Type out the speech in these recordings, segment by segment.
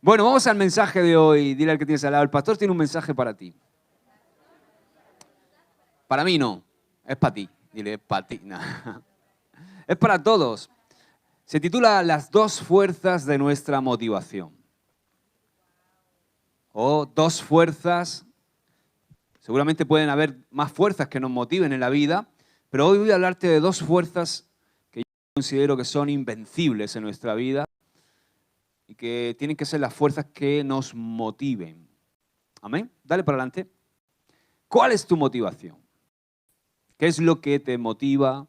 Bueno, vamos al mensaje de hoy. Dile al que tienes al lado, el pastor tiene un mensaje para ti. Para mí no, es para ti. Dile, es para ti. No. Es para todos. Se titula Las dos fuerzas de nuestra motivación. O dos fuerzas. Seguramente pueden haber más fuerzas que nos motiven en la vida, pero hoy voy a hablarte de dos fuerzas que yo considero que son invencibles en nuestra vida y que tienen que ser las fuerzas que nos motiven. Amén. Dale para adelante. ¿Cuál es tu motivación? ¿Qué es lo que te motiva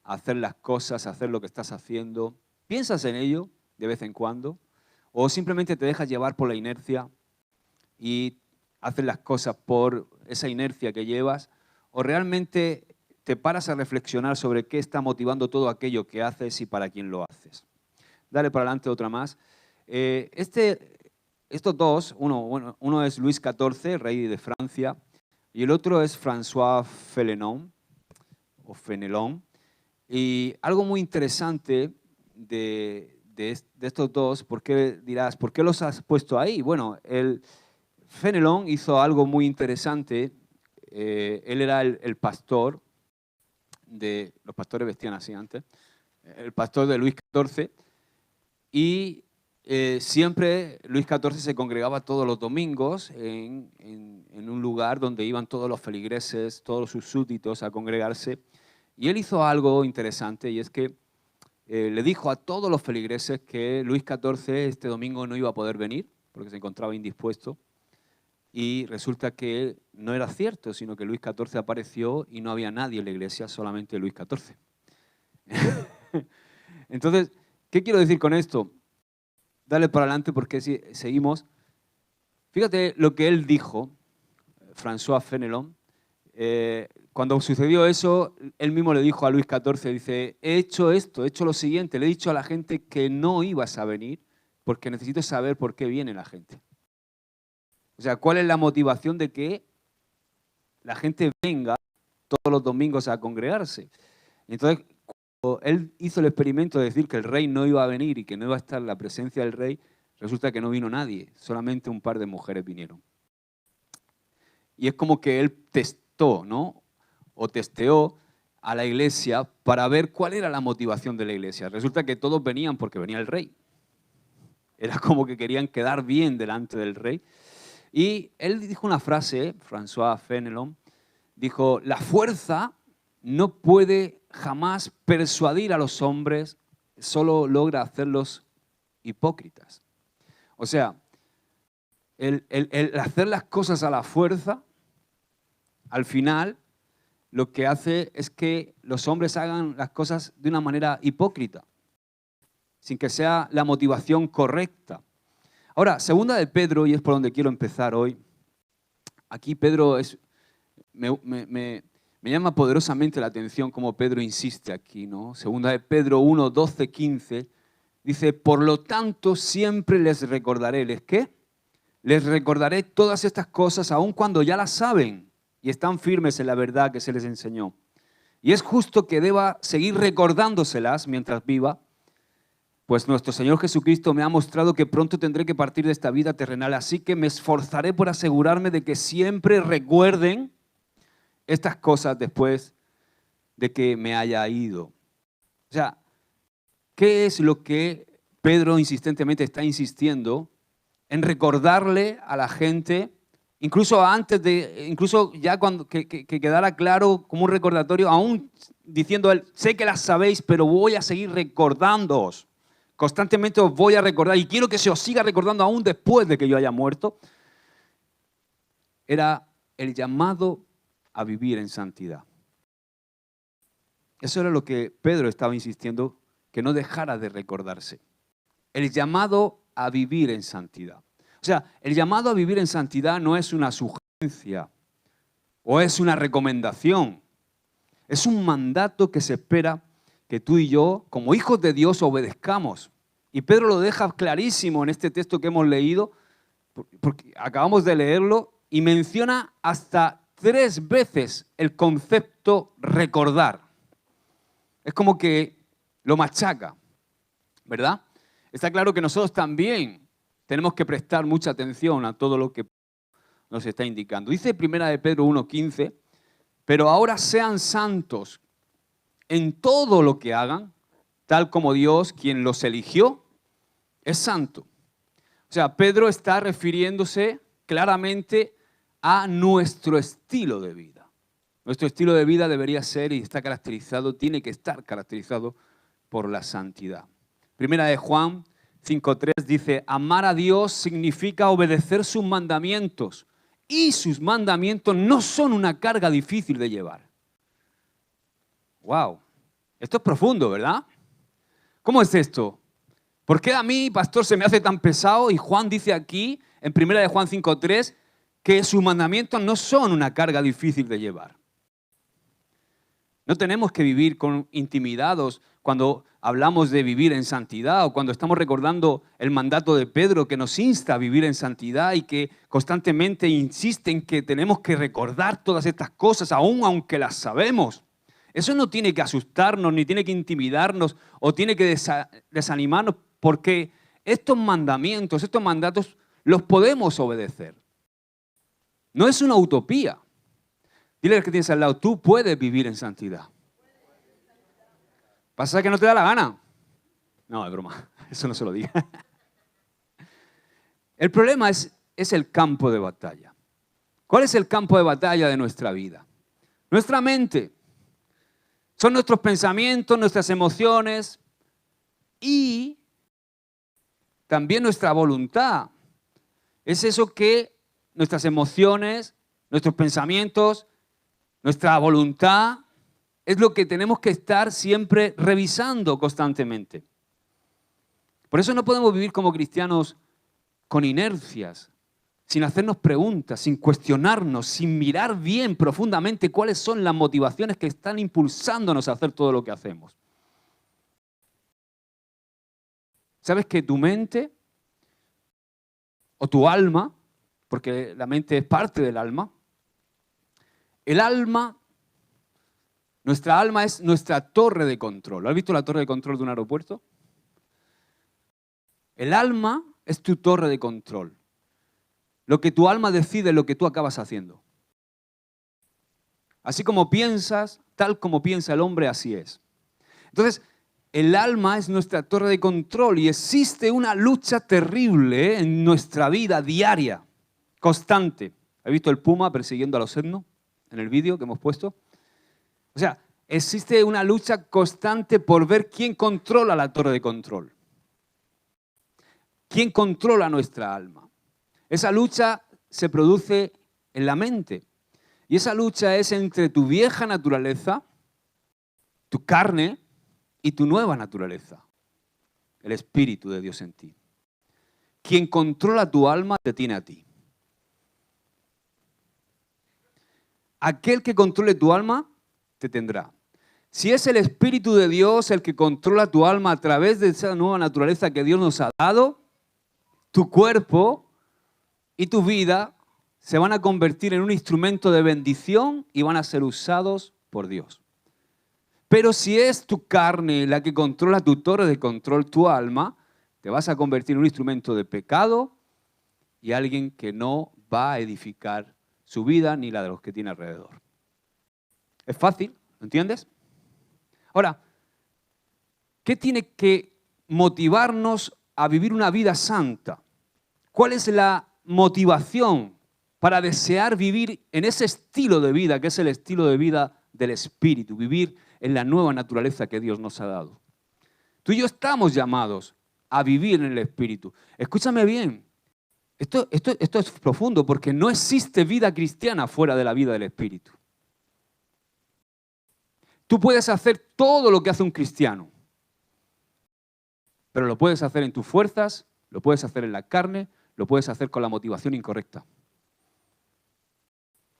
a hacer las cosas, a hacer lo que estás haciendo? ¿Piensas en ello de vez en cuando? ¿O simplemente te dejas llevar por la inercia y haces las cosas por esa inercia que llevas? ¿O realmente te paras a reflexionar sobre qué está motivando todo aquello que haces y para quién lo haces? Dale para adelante otra más. Estos dos, uno es Luis XIV, rey de Francia, y el otro es François Fénelon, o Fénelon. Y algo muy interesante de estos dos, dirás, ¿por qué los has puesto ahí? Bueno, el Fénelon hizo algo muy interesante. Él era el pastor los pastores vestían así antes, el pastor de Luis XIV, y siempre Luis XIV se congregaba todos los domingos en un lugar donde iban todos los feligreses, todos sus súbditos a congregarse. Y él hizo algo interesante, y es que le dijo a todos los feligreses que Luis XIV este domingo no iba a poder venir porque se encontraba indispuesto. Y resulta que no era cierto, sino que Luis XIV apareció y no había nadie en la iglesia, solamente Luis XIV. Entonces, ¿qué quiero decir con esto? Dale para adelante porque si seguimos. Fíjate lo que él dijo, François Fénelon. Cuando sucedió eso, él mismo le dijo a Luis XIV, dice, he hecho esto, he hecho lo siguiente, le he dicho a la gente que no ibas a venir porque necesito saber por qué viene la gente. O sea, ¿cuál es la motivación de que la gente venga todos los domingos a congregarse? Entonces, cuando él hizo el experimento de decir que el rey no iba a venir y que no iba a estar en la presencia del rey, resulta que no vino nadie, solamente un par de mujeres vinieron. Y es como que él testó, ¿no? O testeó a la iglesia para ver cuál era la motivación de la iglesia. Resulta que todos venían porque venía el rey. Era como que querían quedar bien delante del rey. Y él dijo una frase, François Fénelon, dijo, la fuerza no puede jamás persuadir a los hombres, solo logra hacerlos hipócritas. O sea, el hacer las cosas a la fuerza, al final, lo que hace es que los hombres hagan las cosas de una manera hipócrita, sin que sea la motivación correcta. Ahora, segunda de Pedro, y es por donde quiero empezar hoy. Aquí Pedro me llama poderosamente la atención cómo Pedro insiste aquí, ¿no? Segunda de Pedro 1, 12, 15, dice, por lo tanto siempre les recordaré, ¿les qué? Les recordaré todas estas cosas aun cuando ya las saben y están firmes en la verdad que se les enseñó. Y es justo que deba seguir recordándoselas mientras viva, pues nuestro Señor Jesucristo me ha mostrado que pronto tendré que partir de esta vida terrenal, así que me esforzaré por asegurarme de que siempre recuerden estas cosas después de que me haya ido. O sea, ¿qué es lo que Pedro insistentemente está insistiendo en recordarle a la gente, incluso ya cuando que quedara claro como un recordatorio, aún diciendo él, sé que las sabéis, pero voy a seguir recordándoos. Constantemente os voy a recordar y quiero que se os siga recordando aún después de que yo haya muerto. Era el llamado a vivir en santidad. Eso era lo que Pedro estaba insistiendo, que no dejara de recordarse. El llamado a vivir en santidad. O sea, el llamado a vivir en santidad no es una sugerencia o es una recomendación. Es un mandato que se espera que tú y yo, como hijos de Dios, obedezcamos. Y Pedro lo deja clarísimo en este texto que hemos leído, porque acabamos de leerlo, y menciona hasta 3 veces el concepto recordar. Es como que lo machaca, ¿verdad? Está claro que nosotros también tenemos que prestar mucha atención a todo lo que nos está indicando. Dice 1 de Pedro 1:15, pero ahora sean santos en todo lo que hagan, tal como Dios, quien los eligió, es santo. O sea, Pedro está refiriéndose claramente a nuestro estilo de vida. Nuestro estilo de vida debería ser y está caracterizado, tiene que estar caracterizado por la santidad. Primera de Juan 5:3 dice, amar a Dios significa obedecer sus mandamientos y sus mandamientos no son una carga difícil de llevar. ¡Wow! Esto es profundo, ¿verdad? ¿Cómo es esto? ¿Por qué a mí, pastor, se me hace tan pesado? Y Juan dice aquí, en 1 de Juan 5:3, que sus mandamientos no son una carga difícil de llevar. No tenemos que vivir intimidados cuando hablamos de vivir en santidad o cuando estamos recordando el mandato de Pedro que nos insta a vivir en santidad y que constantemente insiste en que tenemos que recordar todas estas cosas, aun aunque las sabemos. Eso no tiene que asustarnos, ni tiene que intimidarnos o tiene que desanimarnos, porque estos mandamientos, estos mandatos, los podemos obedecer. No es una utopía. Dile al que tienes al lado, tú puedes vivir en santidad. ¿Pasa que no te da la gana? No, es broma, eso no se lo diga. El problema es el campo de batalla. ¿Cuál es el campo de batalla de nuestra vida? Nuestra mente. Son nuestros pensamientos, nuestras emociones y también nuestra voluntad. Es eso que nuestras emociones, nuestros pensamientos, nuestra voluntad, es lo que tenemos que estar siempre revisando constantemente. Por eso no podemos vivir como cristianos con inercias, sin hacernos preguntas, sin cuestionarnos, sin mirar bien profundamente cuáles son las motivaciones que están impulsándonos a hacer todo lo que hacemos. ¿Sabes que tu mente o tu alma, porque la mente es parte del alma, el alma, nuestra alma es nuestra torre de control? ¿Has visto la torre de control de un aeropuerto? El alma es tu torre de control. Lo que tu alma decide es lo que tú acabas haciendo. Así como piensas, tal como piensa el hombre, así es. Entonces, el alma es nuestra torre de control y existe una lucha terrible en nuestra vida diaria, constante. ¿Has visto el puma persiguiendo a los etnos en el vídeo que hemos puesto? O sea, existe una lucha constante por ver quién controla la torre de control. ¿Quién controla nuestra alma? Esa lucha se produce en la mente. Y esa lucha es entre tu vieja naturaleza, tu carne y tu nueva naturaleza, el Espíritu de Dios en ti. Quien controla tu alma te tiene a ti. Aquel que controle tu alma te tendrá. Si es el Espíritu de Dios el que controla tu alma a través de esa nueva naturaleza que Dios nos ha dado, tu cuerpo y tu vida se van a convertir en un instrumento de bendición y van a ser usados por Dios. Pero si es tu carne la que controla tu torre de control, tu alma, te vas a convertir en un instrumento de pecado y alguien que no va a edificar su vida ni la de los que tiene alrededor. Es fácil, ¿lo entiendes? Ahora, ¿qué tiene que motivarnos a vivir una vida santa? ¿Cuál es la motivación para desear vivir en ese estilo de vida, que es el estilo de vida del Espíritu, vivir en la nueva naturaleza que Dios nos ha dado? Tú y yo estamos llamados a vivir en el Espíritu. Escúchame bien, esto es profundo porque no existe vida cristiana fuera de la vida del Espíritu. Tú puedes hacer todo lo que hace un cristiano, pero lo puedes hacer en tus fuerzas, lo puedes hacer en la carne, lo puedes hacer con la motivación incorrecta.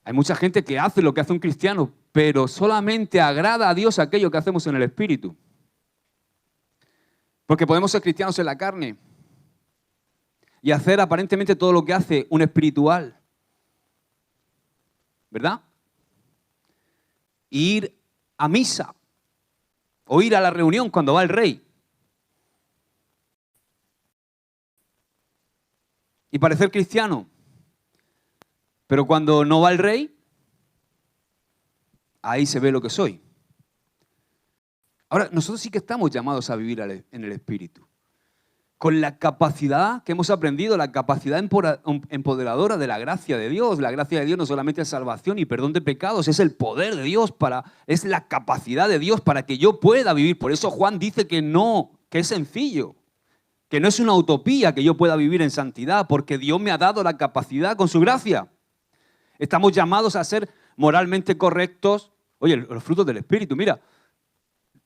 Hay mucha gente que hace lo que hace un cristiano, pero solamente agrada a Dios aquello que hacemos en el Espíritu. Porque podemos ser cristianos en la carne y hacer aparentemente todo lo que hace un espiritual. ¿Verdad? Ir a misa o ir a la reunión cuando va el rey. y parecer cristiano. Pero cuando no va el rey, ahí se ve lo que soy. Ahora, nosotros sí que estamos llamados a vivir en el Espíritu. Con la capacidad que hemos aprendido, la capacidad empoderadora de la gracia de Dios. La gracia de Dios no solamente es salvación y perdón de pecados, es el poder de Dios, es la capacidad de Dios para que yo pueda vivir. Por eso Juan dice que no, que es sencillo, que no es una utopía que yo pueda vivir en santidad, porque Dios me ha dado la capacidad con su gracia. Estamos llamados a ser moralmente correctos. Oye, los frutos del Espíritu, mira,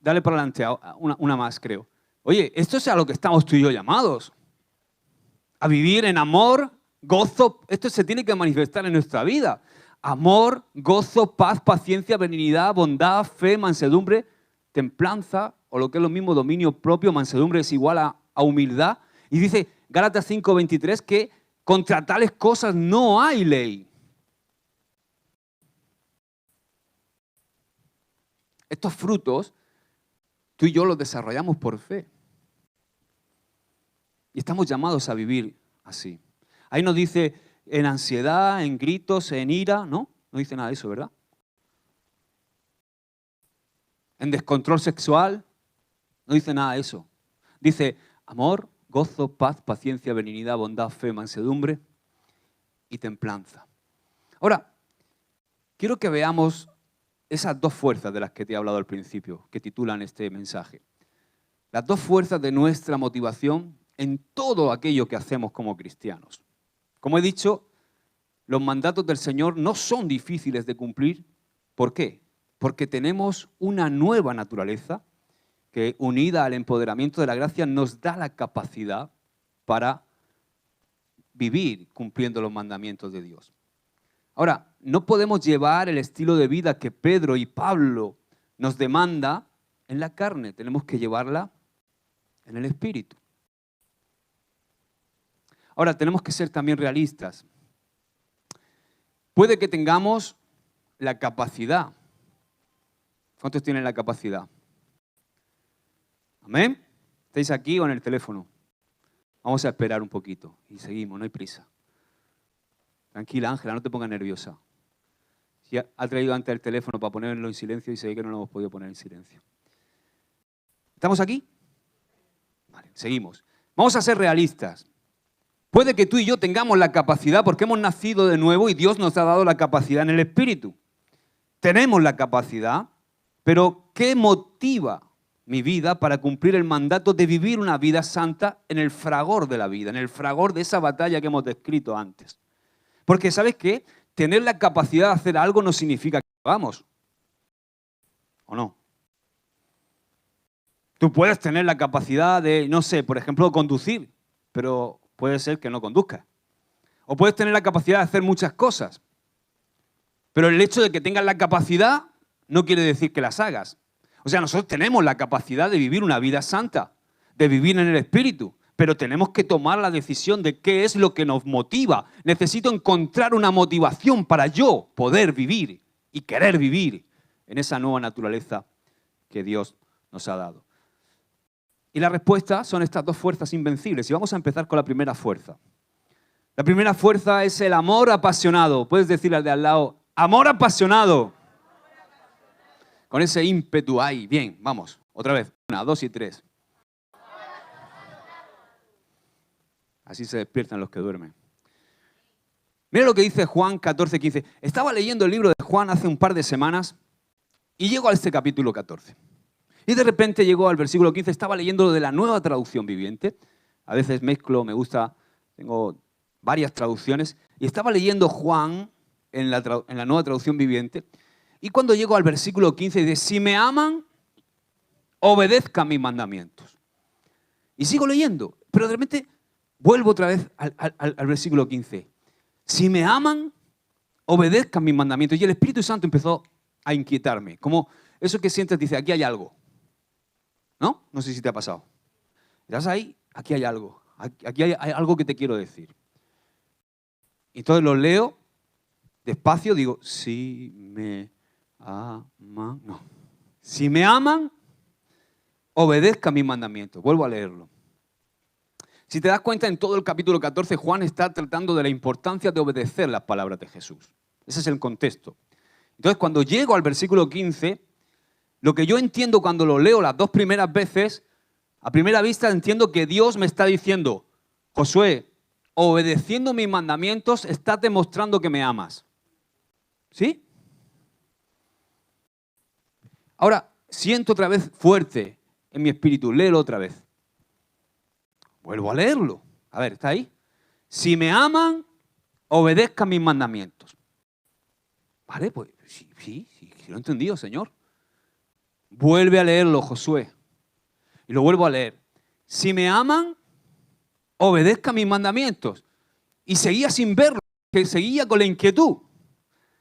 dale para adelante, una más creo. Oye, esto es a lo que estamos tú y yo llamados. A vivir en amor, gozo. Esto se tiene que manifestar en nuestra vida. Amor, gozo, paz, paciencia, benignidad, bondad, fe, mansedumbre, templanza, o lo que es lo mismo, dominio propio. Mansedumbre es igual a humildad. Y dice Gálatas 5:23 que contra tales cosas no hay ley. Estos frutos, tú y yo los desarrollamos por fe. Y estamos llamados a vivir así. Ahí nos dice en ansiedad, en gritos, en ira, ¿no? No dice nada de eso, ¿verdad? En descontrol sexual, no dice nada de eso. Dice amor, gozo, paz, paciencia, benignidad, bondad, fe, mansedumbre y templanza. Ahora, quiero que veamos esas dos fuerzas de las que te he hablado al principio, que titulan este mensaje. Las dos fuerzas de nuestra motivación en todo aquello que hacemos como cristianos. Como he dicho, los mandatos del Señor no son difíciles de cumplir. ¿Por qué? Porque tenemos una nueva naturaleza que, unida al empoderamiento de la gracia, nos da la capacidad para vivir cumpliendo los mandamientos de Dios. Ahora, no podemos llevar el estilo de vida que Pedro y Pablo nos demanda en la carne. Tenemos que llevarla en el Espíritu. Ahora, tenemos que ser también realistas. Puede que tengamos la capacidad. ¿Cuántos tienen la capacidad? ¿Amén? ¿Estáis aquí o en el teléfono? Vamos a esperar un poquito y seguimos, no hay prisa. Tranquila, Ángela, no te pongas nerviosa. Si ha traído antes el teléfono para ponerlo en silencio y se ve que no lo hemos podido poner en silencio. ¿Estamos aquí? Vale, seguimos. Vamos a ser realistas. Puede que tú y yo tengamos la capacidad porque hemos nacido de nuevo y Dios nos ha dado la capacidad en el Espíritu. Tenemos la capacidad, pero ¿qué motiva mi vida para cumplir el mandato de vivir una vida santa en el fragor de la vida, en el fragor de esa batalla que hemos descrito antes? Porque, ¿sabes qué? Tener la capacidad de hacer algo no significa que lo hagamos. ¿O no? Tú puedes tener la capacidad de, no sé, por ejemplo, conducir, pero puede ser que no conduzcas. O puedes tener la capacidad de hacer muchas cosas, pero el hecho de que tengas la capacidad no quiere decir que las hagas. O sea, nosotros tenemos la capacidad de vivir una vida santa, de vivir en el Espíritu, pero tenemos que tomar la decisión de qué es lo que nos motiva. Necesito encontrar una motivación para yo poder vivir y querer vivir en esa nueva naturaleza que Dios nos ha dado. Y la respuesta son estas dos fuerzas invencibles. Y vamos a empezar con la primera fuerza. La primera fuerza es el amor apasionado. Puedes decirle al de al lado, amor apasionado. Con ese ímpetu ahí. Bien, vamos. Otra vez. 1, 2 y 3. Así se despiertan los que duermen. Mira lo que dice Juan 14:15. Estaba leyendo el libro de Juan hace un par de semanas y llego a este capítulo 14. Y de repente llegó al versículo 15, estaba leyendo lo de la Nueva Traducción Viviente. A veces mezclo, me gusta, tengo varias traducciones. Y estaba leyendo Juan en la Nueva Traducción Viviente. Y cuando llego al versículo 15, dice, si me aman, obedezcan mis mandamientos. Y sigo leyendo, pero de repente vuelvo otra vez al versículo 15. Si me aman, obedezcan mis mandamientos. Y el Espíritu Santo empezó a inquietarme. Como eso que sientes, dice, aquí hay algo. ¿No? No sé si te ha pasado. ¿Estás ahí? Aquí hay algo. Aquí hay algo que te quiero decir. Entonces lo leo despacio, digo, si me aman. No. Si me aman, obedezcan mis mandamientos. Vuelvo a leerlo. Si te das cuenta, en todo el capítulo 14, Juan está tratando de la importancia de obedecer las palabras de Jesús. Ese es el contexto. Entonces, cuando llego al versículo 15, lo que yo entiendo cuando lo leo las dos primeras veces, a primera vista entiendo que Dios me está diciendo, Josué, obedeciendo mis mandamientos, estás demostrando que me amas. ¿Sí? Ahora, siento otra vez fuerte en mi espíritu, léelo otra vez. Vuelvo a leerlo. A ver, ¿está ahí? Si me aman, obedezcan mis mandamientos. Vale, pues sí, lo he entendido, Señor. Vuelve a leerlo, Josué. Y lo vuelvo a leer. Si me aman, obedezcan mis mandamientos. Y seguía sin verlo, que seguía con la inquietud.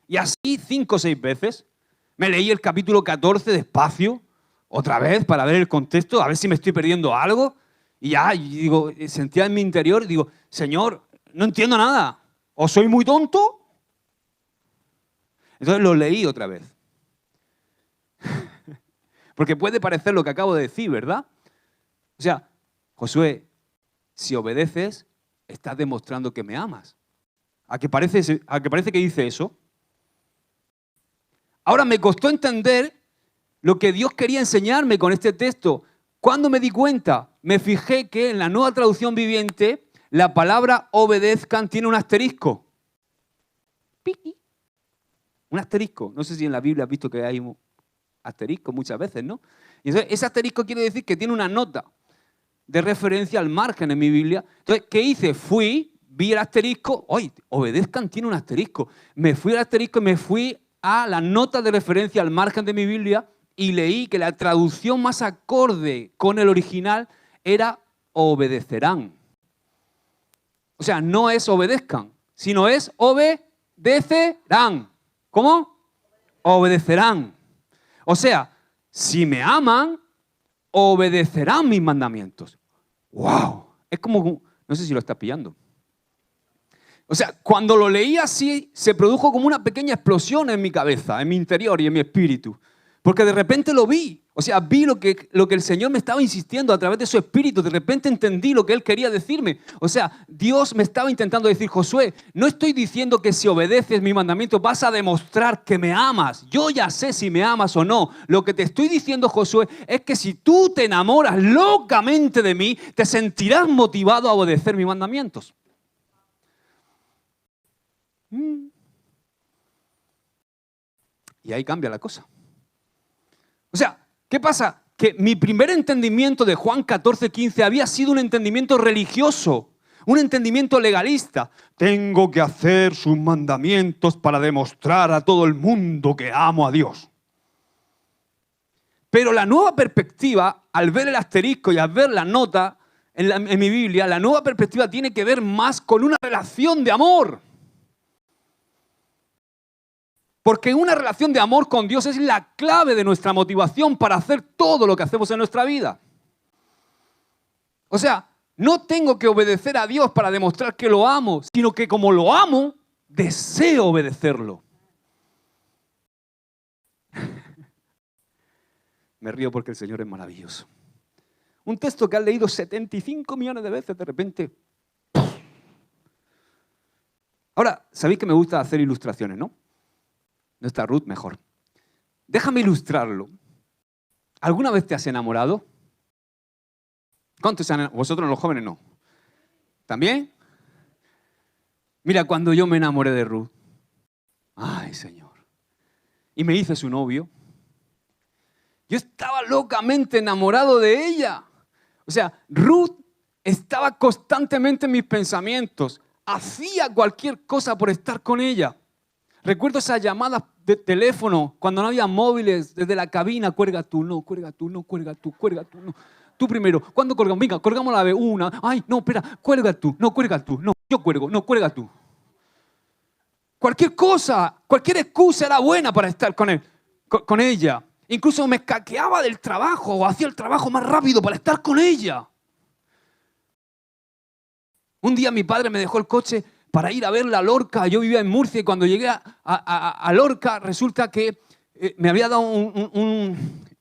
Y así 5 o 6 veces. Me leí el capítulo 14 despacio, otra vez, para ver el contexto, a ver si me estoy perdiendo algo. Y ya, y digo, sentía en mi interior, y digo, Señor, no entiendo nada. ¿O soy muy tonto? Entonces lo leí otra vez. Porque puede parecer lo que acabo de decir, ¿verdad? O sea, Josué, si obedeces, estás demostrando que me amas. ¿A qué parece que dice eso? Ahora me costó entender lo que Dios quería enseñarme con este texto. ¿Cuándo me di cuenta? Me fijé que en la Nueva Traducción Viviente la palabra obedezcan tiene un asterisco. Un asterisco. No sé si en la Biblia has visto que hay un asterisco muchas veces, ¿no? Y entonces ese asterisco quiere decir que tiene una nota de referencia al margen en mi Biblia. Entonces, ¿qué hice? Vi el asterisco. ¡Ay! Obedezcan tiene un asterisco. Me fui al asterisco y me fui a la nota de referencia al margen de mi Biblia y leí que la traducción más acorde con el original era obedecerán. O sea, no es obedezcan, sino es obedecerán. ¿Cómo? Obedecerán. O sea, si me aman, obedecerán mis mandamientos. ¡Wow! Es como, no sé si lo estás pillando. O sea, cuando lo leí así, se produjo como una pequeña explosión en mi cabeza, en mi interior y en mi espíritu. Porque de repente lo vi. O sea, vi lo que el Señor me estaba insistiendo a través de su espíritu. De repente entendí lo que Él quería decirme. O sea, Dios me estaba intentando decir, Josué, no estoy diciendo que si obedeces mi mandamiento vas a demostrar que me amas. Yo ya sé si me amas o no. Lo que te estoy diciendo, Josué, es que si tú te enamoras locamente de mí, te sentirás motivado a obedecer mis mandamientos. Y ahí cambia la cosa. O sea, ¿qué pasa? Que mi primer entendimiento de Juan 14:15 había sido un entendimiento religioso, un entendimiento legalista. Tengo que hacer sus mandamientos para demostrar a todo el mundo que amo a Dios. Pero la nueva perspectiva, al ver el asterisco y al ver la nota en mi Biblia, la nueva perspectiva tiene que ver más con una relación de amor. Porque una relación de amor con Dios es la clave de nuestra motivación para hacer todo lo que hacemos en nuestra vida. O sea, no tengo que obedecer a Dios para demostrar que lo amo, sino que como lo amo, deseo obedecerlo. Me río porque el Señor es maravilloso. Un texto que has leído 75 millones de veces, de repente. Ahora, sabéis que me gusta hacer ilustraciones, ¿no? No está Ruth, mejor. Déjame ilustrarlo. ¿Alguna vez te has enamorado? ¿Cuántos se han enamorado? Vosotros los jóvenes no. ¿También? Mira, cuando yo me enamoré de Ruth. Ay, Señor. Y me hice su novio. Yo estaba locamente enamorado de ella. O sea, Ruth estaba constantemente en mis pensamientos. Hacía cualquier cosa por estar con ella. Recuerdo esas llamadas de teléfono cuando no había móviles desde la cabina. Cuelga tú, no, cuelga tú, no, cuelga tú, no. Tú primero. ¿Cuándo colgamos? Venga, colgamos la de una. Ay, no, espera, cuelga tú, no, cuelga tú. No, yo cuelgo, no, cuelga tú. Cualquier cosa, cualquier excusa era buena para estar con ella. Incluso me escaqueaba del trabajo o hacía el trabajo más rápido para estar con ella. Un día mi padre me dejó el coche para ir a verla a Lorca. Yo vivía en Murcia y cuando llegué a Lorca resulta que me había dado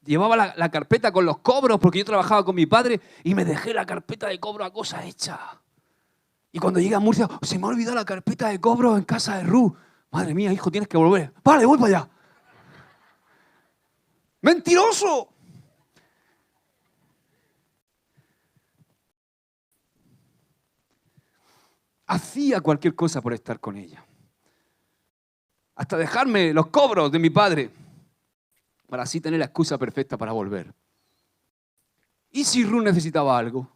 llevaba la carpeta con los cobros porque yo trabajaba con mi padre y me dejé la carpeta de cobro a cosa hecha. Y cuando llegué a Murcia, se me ha olvidado la carpeta de cobro en casa de Ruth. Madre mía, hijo, tienes que volver. Vale, voy para allá. ¡Mentiroso! Hacía cualquier cosa por estar con ella. Hasta dejarme los cobros de mi padre para así tener la excusa perfecta para volver. ¿Y si Ruth necesitaba algo?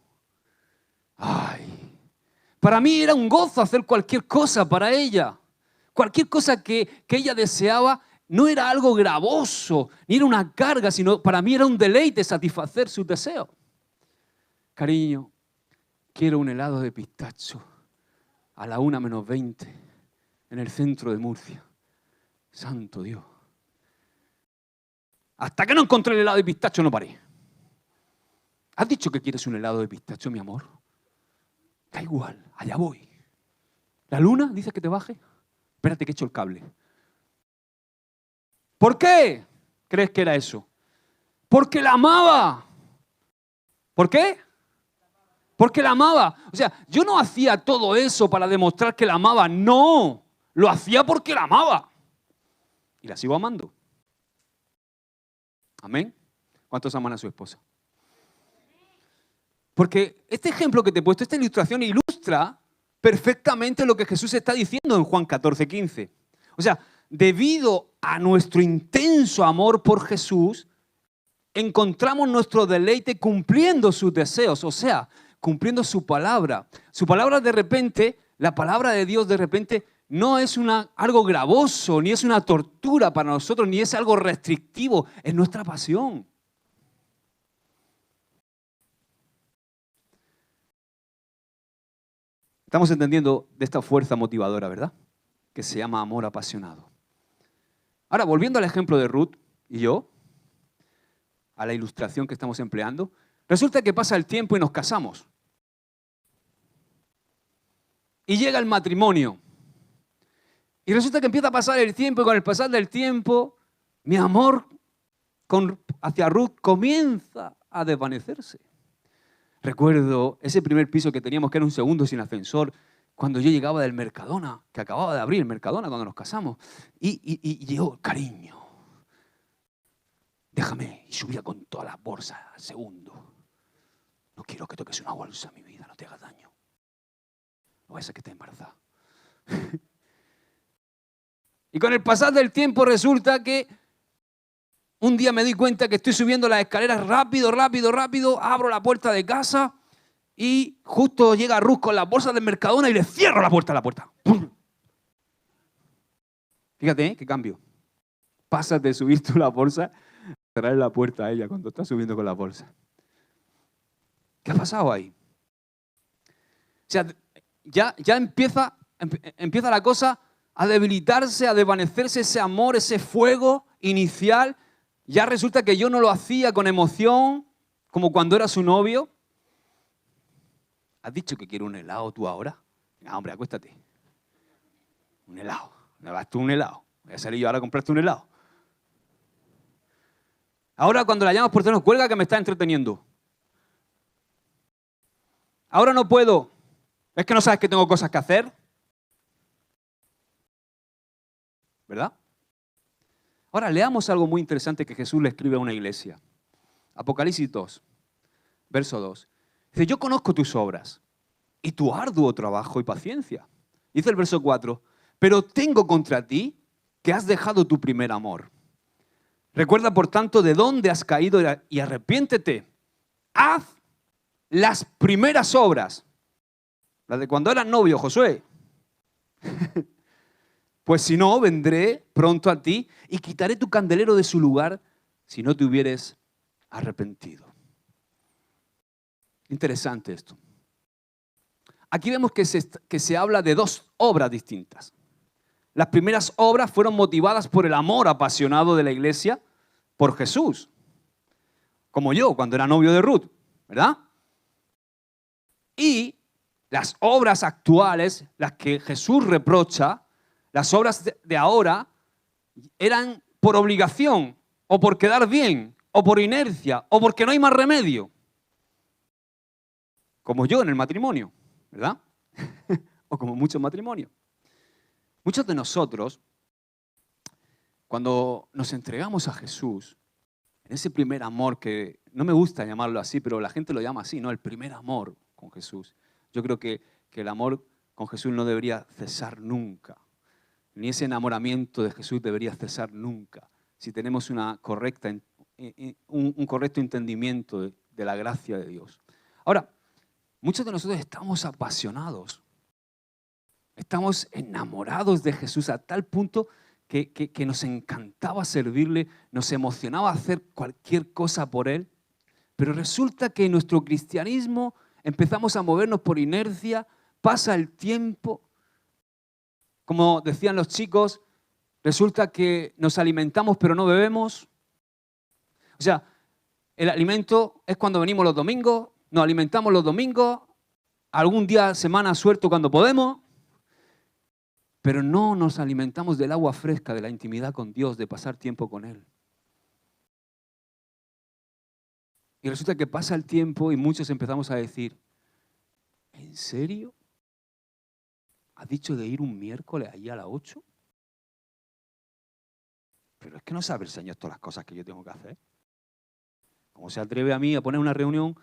Ay, para mí era un gozo hacer cualquier cosa para ella. Cualquier cosa que ella deseaba no era algo gravoso, ni era una carga, sino para mí era un deleite satisfacer sus deseos. Cariño, quiero un helado de pistacho a la 1:20 en el centro de Murcia. Santo Dios. Hasta que no encontré el helado de pistacho no paré. ¿Has dicho que quieres un helado de pistacho, mi amor? Da igual, allá voy. ¿La luna dice que te baje? Espérate que echo el cable. ¿Por qué crees que era eso? Porque la amaba. ¿Por qué? Porque la amaba. O sea, yo no hacía todo eso para demostrar que la amaba. No, lo hacía porque la amaba. Y la sigo amando. Amén. ¿Cuántos aman a su esposa? Porque este ejemplo que te he puesto, esta ilustración ilustra perfectamente lo que Jesús está diciendo en Juan 14:15. O sea, debido a nuestro intenso amor por Jesús, encontramos nuestro deleite cumpliendo sus deseos, o sea, cumpliendo su palabra. Su palabra de repente, la palabra de Dios de repente, no es algo gravoso, ni es una tortura para nosotros, ni es algo restrictivo, es nuestra pasión. Estamos entendiendo de esta fuerza motivadora, ¿verdad? Que se llama amor apasionado. Ahora, volviendo al ejemplo de Ruth y yo, a la ilustración que estamos empleando, resulta que pasa el tiempo y nos casamos. Y llega el matrimonio. Y resulta que empieza a pasar el tiempo y con el pasar del tiempo, mi amor hacia Ruth comienza a desvanecerse. Recuerdo ese primer piso que teníamos, que era un segundo sin ascensor, cuando yo llegaba del Mercadona, que acababa de abrir el Mercadona cuando nos casamos. Y llegó, cariño, déjame. Y subía con todas las bolsas al segundo. No quiero que toques una bolsa, mi vida, no te hagas daño. No vaya a ser que estés embarazada. Y con el pasar del tiempo resulta que un día me di cuenta que estoy subiendo las escaleras rápido, abro la puerta de casa y justo llega Ruth con las bolsas del Mercadona y le cierro la puerta. ¡Pum! Fíjate, qué cambio. Pasas de subir tú la bolsa a cerrar la puerta a ella cuando estás subiendo con la bolsa. ¿Qué ha pasado ahí? O sea, ya empieza la cosa a debilitarse, a desvanecerse ese amor, ese fuego inicial. Ya resulta que yo no lo hacía con emoción, como cuando era su novio. ¿Has dicho que quiero un helado tú ahora? Venga, hombre, acuéstate. Un helado. ¿Me vas tú un helado? Voy a salir yo ahora a comprarte un helado. Ahora cuando la llamas por teléfono, cuelga que me está entreteniendo. Ahora no puedo. ¿Es que no sabes que tengo cosas que hacer? ¿Verdad? Ahora leamos algo muy interesante que Jesús le escribe a una iglesia. Apocalipsis 2, verso 2. Dice, yo conozco tus obras y tu arduo trabajo y paciencia. Dice el verso 4, pero tengo contra ti que has dejado tu primer amor. Recuerda, por tanto, de dónde has caído y arrepiéntete. Haz las primeras obras. Las de cuando eras novio, Josué. Pues si no, vendré pronto a ti y quitaré tu candelero de su lugar si no te hubieres arrepentido. Interesante esto. Aquí vemos que se habla de dos obras distintas. Las primeras obras fueron motivadas por el amor apasionado de la iglesia por Jesús. Como yo, cuando era novio de Ruth, ¿verdad? Y las obras actuales, las que Jesús reprocha, las obras de ahora eran por obligación o por quedar bien o por inercia, o porque no hay más remedio. Como yo en el matrimonio, ¿verdad? O como muchos matrimonios. Muchos de nosotros, cuando nos entregamos a Jesús, en ese primer amor que no me gusta llamarlo así, pero la gente lo llama así, ¿no? El primer amor con Jesús. Yo creo que el amor con Jesús no debería cesar nunca. Ni ese enamoramiento de Jesús debería cesar nunca. Si tenemos un correcto entendimiento de la gracia de Dios. Ahora, muchos de nosotros estamos apasionados. Estamos enamorados de Jesús a tal punto que nos encantaba servirle, nos emocionaba hacer cualquier cosa por Él. Pero resulta que en nuestro cristianismo empezamos a movernos por inercia, pasa el tiempo. Como decían los chicos, resulta que nos alimentamos pero no bebemos. O sea, el alimento es cuando venimos los domingos, nos alimentamos los domingos, algún día, semana, suelto cuando podemos, pero no nos alimentamos del agua fresca, de la intimidad con Dios, de pasar tiempo con Él. Y resulta que pasa el tiempo y muchos empezamos a decir, ¿en serio? ¿Has dicho de ir un miércoles ahí a las 8? Pero es que no sabe el Señor todas las cosas que yo tengo que hacer. ¿Cómo se atreve a mí a poner una reunión?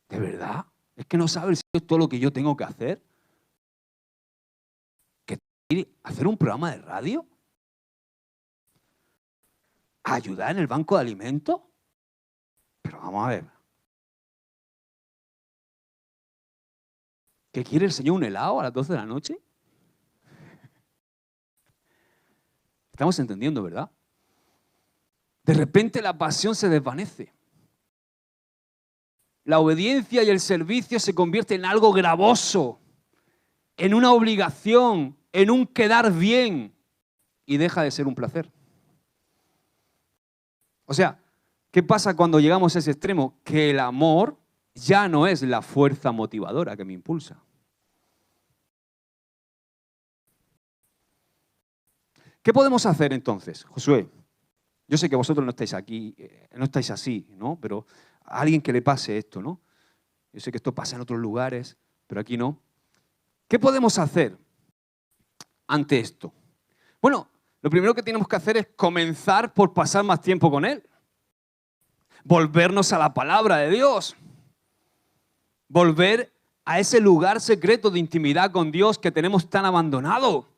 ¿De verdad? ¿Es que no sabe el Señor todo lo que yo tengo que hacer? ¿Que ir a hacer un programa de radio? ¿A ayudar en el banco de alimentos? Pero vamos a ver. ¿Que quiere el Señor un helado a las 12 de la noche? Estamos entendiendo, ¿verdad? De repente la pasión se desvanece. La obediencia y el servicio se convierten en algo gravoso, en una obligación, en un quedar bien, y deja de ser un placer. O sea, ¿qué pasa cuando llegamos a ese extremo? Que el amor ya no es la fuerza motivadora que me impulsa. ¿Qué podemos hacer entonces, Josué? Yo sé que vosotros no estáis aquí, no estáis así, ¿no? Pero a alguien que le pase esto, ¿no? Yo sé que esto pasa en otros lugares, pero aquí no. ¿Qué podemos hacer ante esto? Bueno, lo primero que tenemos que hacer es comenzar por pasar más tiempo con Él. Volvernos a la palabra de Dios. Volver a ese lugar secreto de intimidad con Dios que tenemos tan abandonado.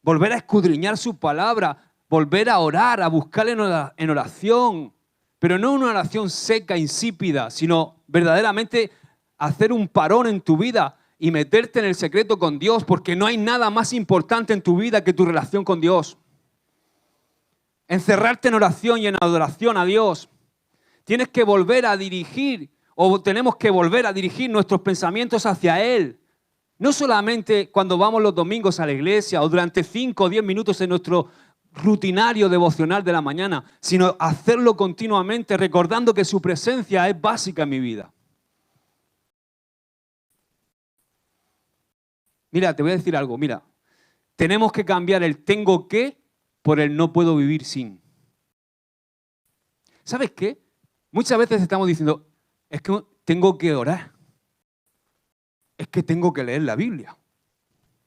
Volver a escudriñar su palabra. Volver a orar, a buscarle en oración. Pero no una oración seca, insípida, sino verdaderamente hacer un parón en tu vida y meterte en el secreto con Dios, porque no hay nada más importante en tu vida que tu relación con Dios. Encerrarte en oración y en adoración a Dios. Tienes que volver a dirigir, o tenemos que volver a dirigir nuestros pensamientos hacia Él. No solamente cuando vamos los domingos a la iglesia o durante 5 o 10 minutos en nuestro rutinario devocional de la mañana, sino hacerlo continuamente, recordando que su presencia es básica en mi vida. Mira, te voy a decir algo, mira, tenemos que cambiar el tengo que por el no puedo vivir sin. ¿Sabes qué? Muchas veces estamos diciendo, es que tengo que orar, es que tengo que leer la Biblia,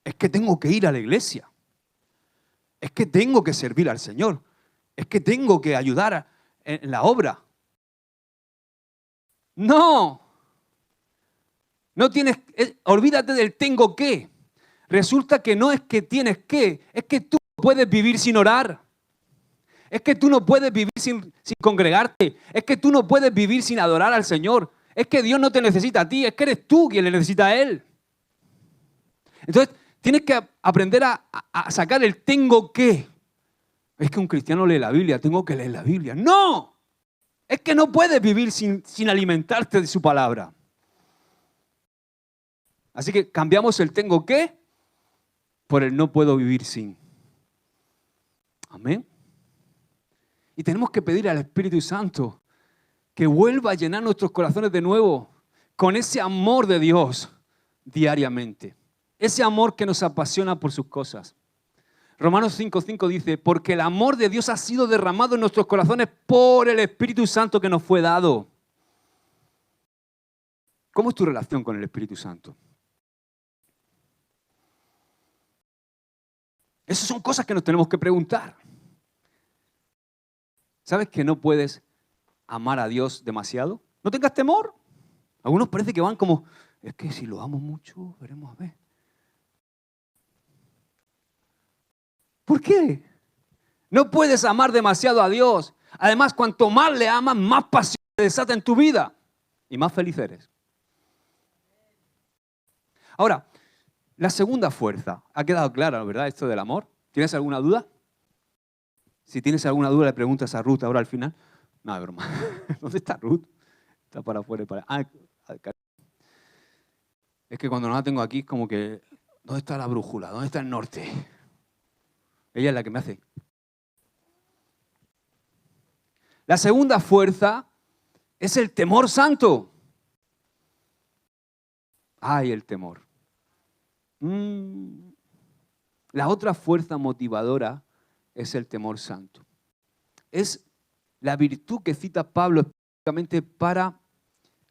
es que tengo que ir a la iglesia, es que tengo que servir al Señor, es que tengo que ayudar en la obra. No tienes, olvídate del tengo que. Resulta que no es que tienes que, es que tú no puedes vivir sin orar. Es que tú no puedes vivir sin congregarte. Es que tú no puedes vivir sin adorar al Señor. Es que Dios no te necesita a ti, es que eres tú quien le necesita a Él. Entonces, tienes que aprender a sacar el tengo que. Es que un cristiano lee la Biblia, tengo que leer la Biblia. ¡No! Es que no puedes vivir sin alimentarte de su palabra. Así que cambiamos el tengo que por el no puedo vivir sin. Amén. Y tenemos que pedir al Espíritu Santo que vuelva a llenar nuestros corazones de nuevo con ese amor de Dios diariamente. Ese amor que nos apasiona por sus cosas. Romanos 5:5 dice, porque el amor de Dios ha sido derramado en nuestros corazones por el Espíritu Santo que nos fue dado. ¿Cómo es tu relación con el Espíritu Santo? Esas son cosas que nos tenemos que preguntar. ¿Sabes que no puedes amar a Dios demasiado? No tengas temor. Algunos parece que van como, es que si lo amo mucho, veremos a ver. ¿Por qué? No puedes amar demasiado a Dios. Además, cuanto más le amas, más pasión se desata en tu vida y más feliz eres. Ahora, la segunda fuerza. Ha quedado clara, ¿verdad? Esto del amor. ¿Tienes alguna duda? Si tienes alguna duda, le preguntas a Ruth ahora al final. No, es broma. ¿Dónde está Ruth? Está para afuera. Es que cuando no la tengo aquí es como que, ¿dónde está la brújula? ¿Dónde está el norte? Ella es la que me hace. La segunda fuerza es el temor santo. Ay, el temor. La otra fuerza motivadora es el temor santo. Es la virtud que cita Pablo específicamente para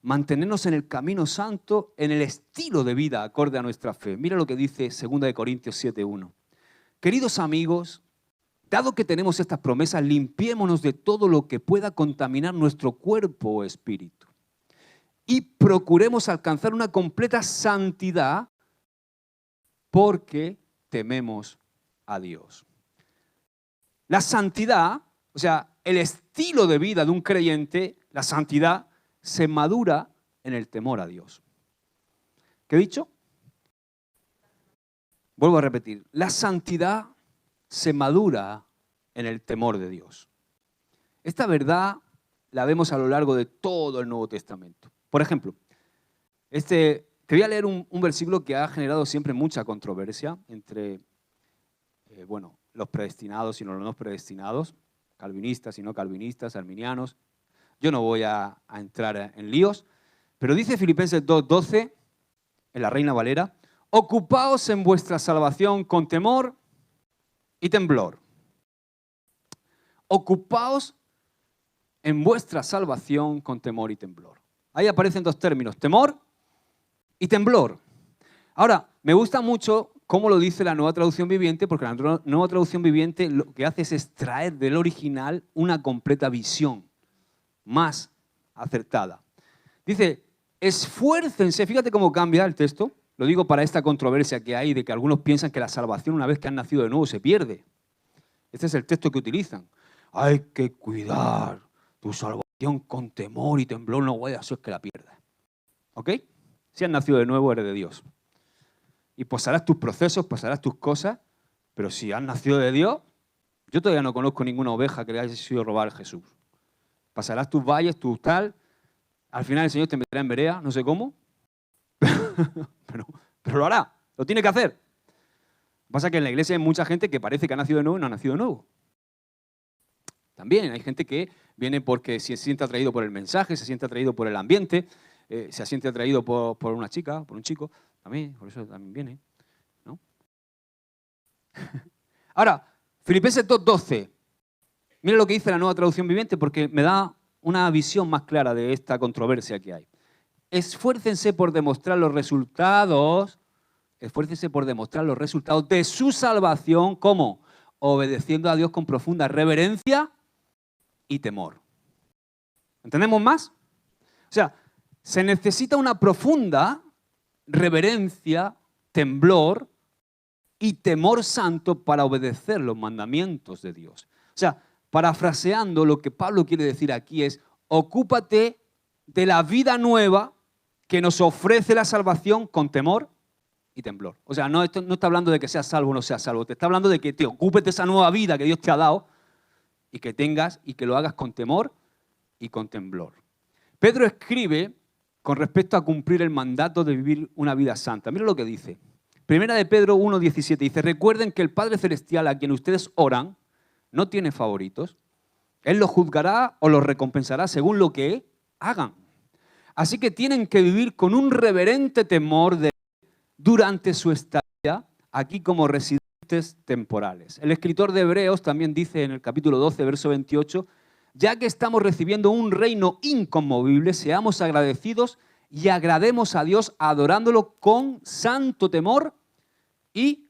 mantenernos en el camino santo, en el estilo de vida acorde a nuestra fe. Mira lo que dice 2 Corintios 7:1. Queridos amigos, dado que tenemos estas promesas, limpiémonos de todo lo que pueda contaminar nuestro cuerpo o espíritu. Y procuremos alcanzar una completa santidad porque tememos a Dios. La santidad, o sea, el estilo de vida de un creyente, la santidad, se madura en el temor a Dios. ¿Qué he dicho? Vuelvo a repetir. La santidad se madura en el temor de Dios. Esta verdad la vemos a lo largo de todo el Nuevo Testamento. Por ejemplo, te voy a leer un versículo que ha generado siempre mucha controversia entre los predestinados y los no predestinados, calvinistas y no calvinistas, arminianos. Yo no voy a entrar en líos, pero dice Filipenses 2:12, en la Reina Valera, ocupaos en vuestra salvación con temor y temblor. Ocupaos en vuestra salvación con temor y temblor. Ahí aparecen dos términos, temor y temblor. Ahora, me gusta mucho cómo lo dice la Nueva Traducción Viviente, porque la Nueva Traducción Viviente lo que hace es extraer del original una completa visión más acertada. Dice, esfuércense, fíjate cómo cambia el texto, lo digo para esta controversia que hay de que algunos piensan que la salvación una vez que han nacido de nuevo se pierde. Este es el texto que utilizan. Hay que cuidar tu salvación con temor y temblor, no voy a hacer que la pierdas. ¿Ok? Si has nacido de nuevo, eres de Dios. Y pasarás tus procesos, pasarás tus cosas, pero si has nacido de Dios, yo todavía no conozco ninguna oveja que le haya sido robar a Jesús. Pasarás tus valles, tu tal, al final el Señor te meterá en vereda, no sé cómo, pero lo hará, lo tiene que hacer. Pasa que en la iglesia hay mucha gente que parece que ha nacido de nuevo y no ha nacido de nuevo. También hay gente que viene porque se siente atraído por el mensaje, se siente atraído por el ambiente, se siente atraído por una chica, por un chico, también, por eso también viene, ¿no? Ahora, Filipenses 2:12. Mira lo que dice la Nueva Traducción Viviente porque me da una visión más clara de esta controversia que hay. Esfuércense por demostrar los resultados de su salvación, ¿cómo? Obedeciendo a Dios con profunda reverencia y temor. ¿Entendemos más? O sea, se necesita una profunda reverencia, temblor y temor santo para obedecer los mandamientos de Dios. O sea, parafraseando, lo que Pablo quiere decir aquí es, ocúpate de la vida nueva que nos ofrece la salvación con temor y temblor. O sea, no está hablando de que seas salvo o no seas salvo, te está hablando de que te ocupes de esa nueva vida que Dios te ha dado y que tengas y que lo hagas con temor y con temblor. Pedro escribe con respecto a cumplir el mandato de vivir una vida santa. Mira lo que dice. Primera de Pedro 1:17 dice, recuerden que el Padre Celestial a quien ustedes oran no tiene favoritos. Él los juzgará o los recompensará según lo que hagan. Así que tienen que vivir con un reverente temor de durante su estadía aquí como residentes temporales. El escritor de Hebreos también dice en el capítulo 12, verso 28, ya que estamos recibiendo un reino inconmovible, seamos agradecidos y agrademos a Dios adorándolo con santo temor y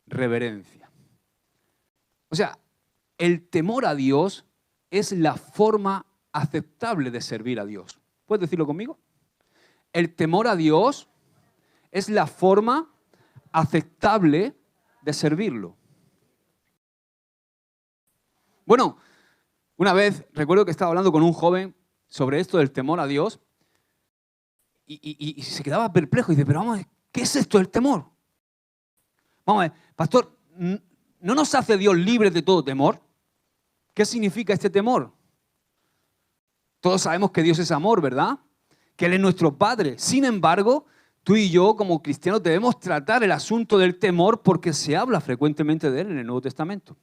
reverencia. O sea, el temor a Dios es la forma aceptable de servir a Dios. ¿Puedes decirlo conmigo? El temor a Dios es la forma aceptable de servirlo. Bueno, una vez recuerdo que estaba hablando con un joven sobre esto del temor a Dios y se quedaba perplejo y dice, pero vamos a ver, ¿qué es esto del temor? Vamos a ver, pastor, ¿no nos hace Dios libres de todo temor? ¿Qué significa este temor? Todos sabemos que Dios es amor, ¿verdad? Que Él es nuestro Padre. Sin embargo, tú y yo como cristianos debemos tratar el asunto del temor porque se habla frecuentemente de él en el Nuevo Testamento.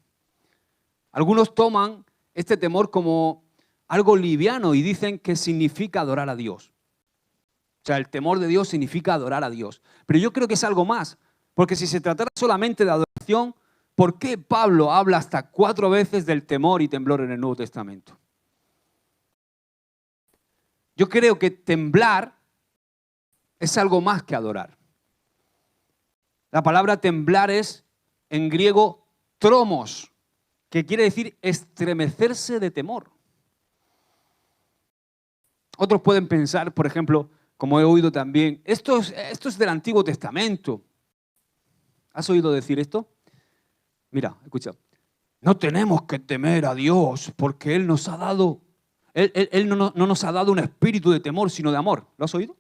Algunos toman este temor como algo liviano y dicen que significa adorar a Dios. O sea, el temor de Dios significa adorar a Dios. Pero yo creo que es algo más, porque si se tratara solamente de adoración, ¿por qué Pablo habla hasta 4 veces del temor y temblor en el Nuevo Testamento? Yo creo que temblar es algo más que adorar. La palabra temblar es en griego tromos, que quiere decir estremecerse de temor. Otros pueden pensar, por ejemplo, como he oído también, esto es del Antiguo Testamento. ¿Has oído decir esto? Mira, escucha. No tenemos que temer a Dios porque Él nos ha dado, Él no nos ha dado un espíritu de temor, sino de amor. ¿Lo has oído?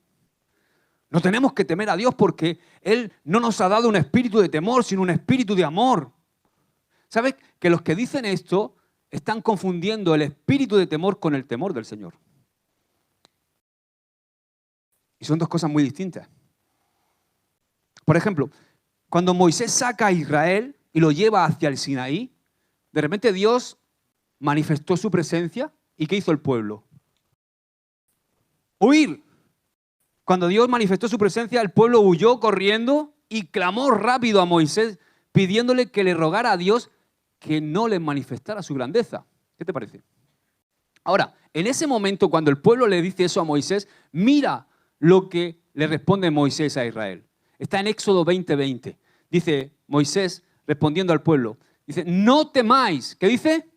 No tenemos que temer a Dios porque Él no nos ha dado un espíritu de temor, sino un espíritu de amor. ¿Sabes? Que los que dicen esto están confundiendo el espíritu de temor con el temor del Señor. Y son dos cosas muy distintas. Por ejemplo, cuando Moisés saca a Israel y lo lleva hacia el Sinaí, de repente Dios manifestó su presencia. ¿Y qué hizo el pueblo? Huir. Cuando Dios manifestó su presencia, el pueblo huyó corriendo y clamó rápido a Moisés, pidiéndole que le rogara a Dios que no le manifestara su grandeza. ¿Qué te parece? Ahora, en ese momento, cuando el pueblo le dice eso a Moisés, mira lo que le responde Moisés a Israel. Está en Éxodo 20:20. Dice Moisés, respondiendo al pueblo, dice, no temáis. ¿Qué dice?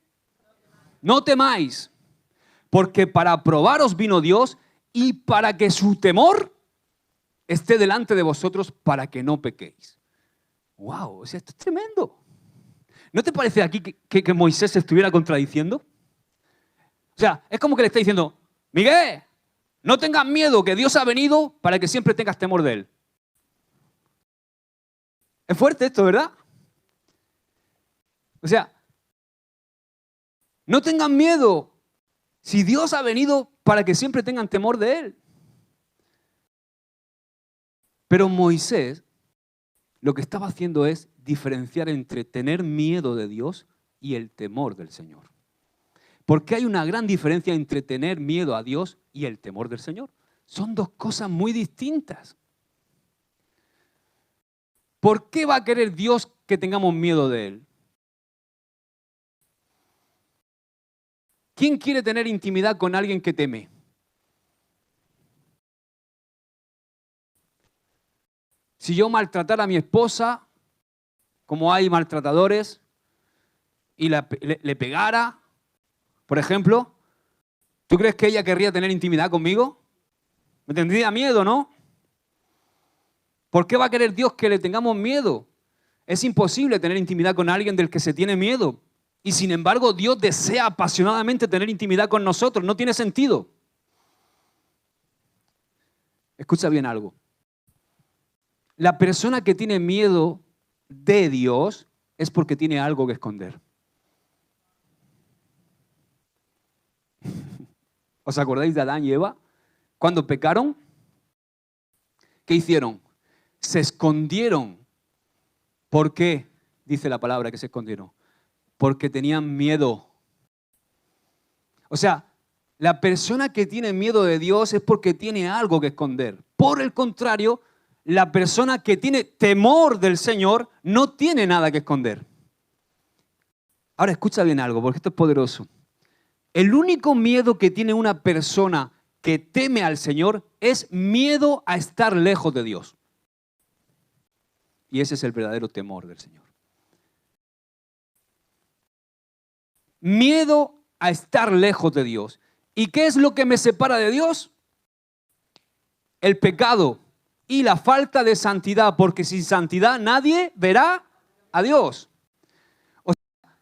No temáis, porque para probaros vino Dios y para que su temor esté delante de vosotros para que no pequéis. ¡Wow! O sea, esto es tremendo. ¿No te parece aquí que Moisés se estuviera contradiciendo? O sea, es como que le está diciendo, Miguel, no tengas miedo, que Dios ha venido para que siempre tengas temor de Él. Es fuerte esto, ¿verdad? O sea, no tengan miedo si Dios ha venido para que siempre tengan temor de Él. Pero Moisés lo que estaba haciendo es diferenciar entre tener miedo de Dios y el temor del Señor. Porque hay una gran diferencia entre tener miedo a Dios y el temor del Señor. Son dos cosas muy distintas. ¿Por qué va a querer Dios que tengamos miedo de Él? ¿Quién quiere tener intimidad con alguien que teme? Si yo maltratara a mi esposa, como hay maltratadores, y le pegara, por ejemplo, ¿tú crees que ella querría tener intimidad conmigo? Me tendría miedo, ¿no? ¿Por qué va a querer Dios que le tengamos miedo? Es imposible tener intimidad con alguien del que se tiene miedo. Y sin embargo, Dios desea apasionadamente tener intimidad con nosotros. No tiene sentido. Escucha bien algo. La persona que tiene miedo de Dios es porque tiene algo que esconder. ¿Os acordáis de Adán y Eva? Cuando pecaron, ¿qué hicieron? Se escondieron. ¿Por qué? Dice la palabra que se escondieron. Porque tenían miedo. O sea, la persona que tiene miedo de Dios es porque tiene algo que esconder. Por el contrario, la persona que tiene temor del Señor no tiene nada que esconder. Ahora escucha bien algo, porque esto es poderoso. El único miedo que tiene una persona que teme al Señor es miedo a estar lejos de Dios. Y ese es el verdadero temor del Señor. Miedo a estar lejos de Dios. ¿Y qué es lo que me separa de Dios? El pecado y la falta de santidad, porque sin santidad nadie verá a Dios. O sea,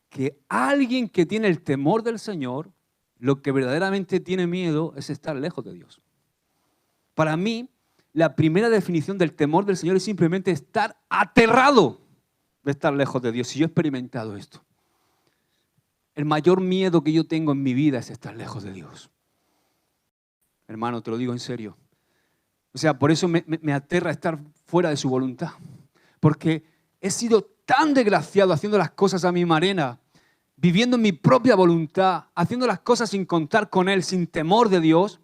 que alguien que tiene el temor del Señor, lo que verdaderamente tiene miedo es estar lejos de Dios. Para mí, la primera definición del temor del Señor es simplemente estar aterrado de estar lejos de Dios. Y yo he experimentado esto. El mayor miedo que yo tengo en mi vida es estar lejos de Dios. Hermano, te lo digo en serio. O sea, por eso me aterra estar fuera de su voluntad. Porque he sido tan desgraciado haciendo las cosas a mi manera, viviendo en mi propia voluntad, haciendo las cosas sin contar con Él, sin temor de Dios.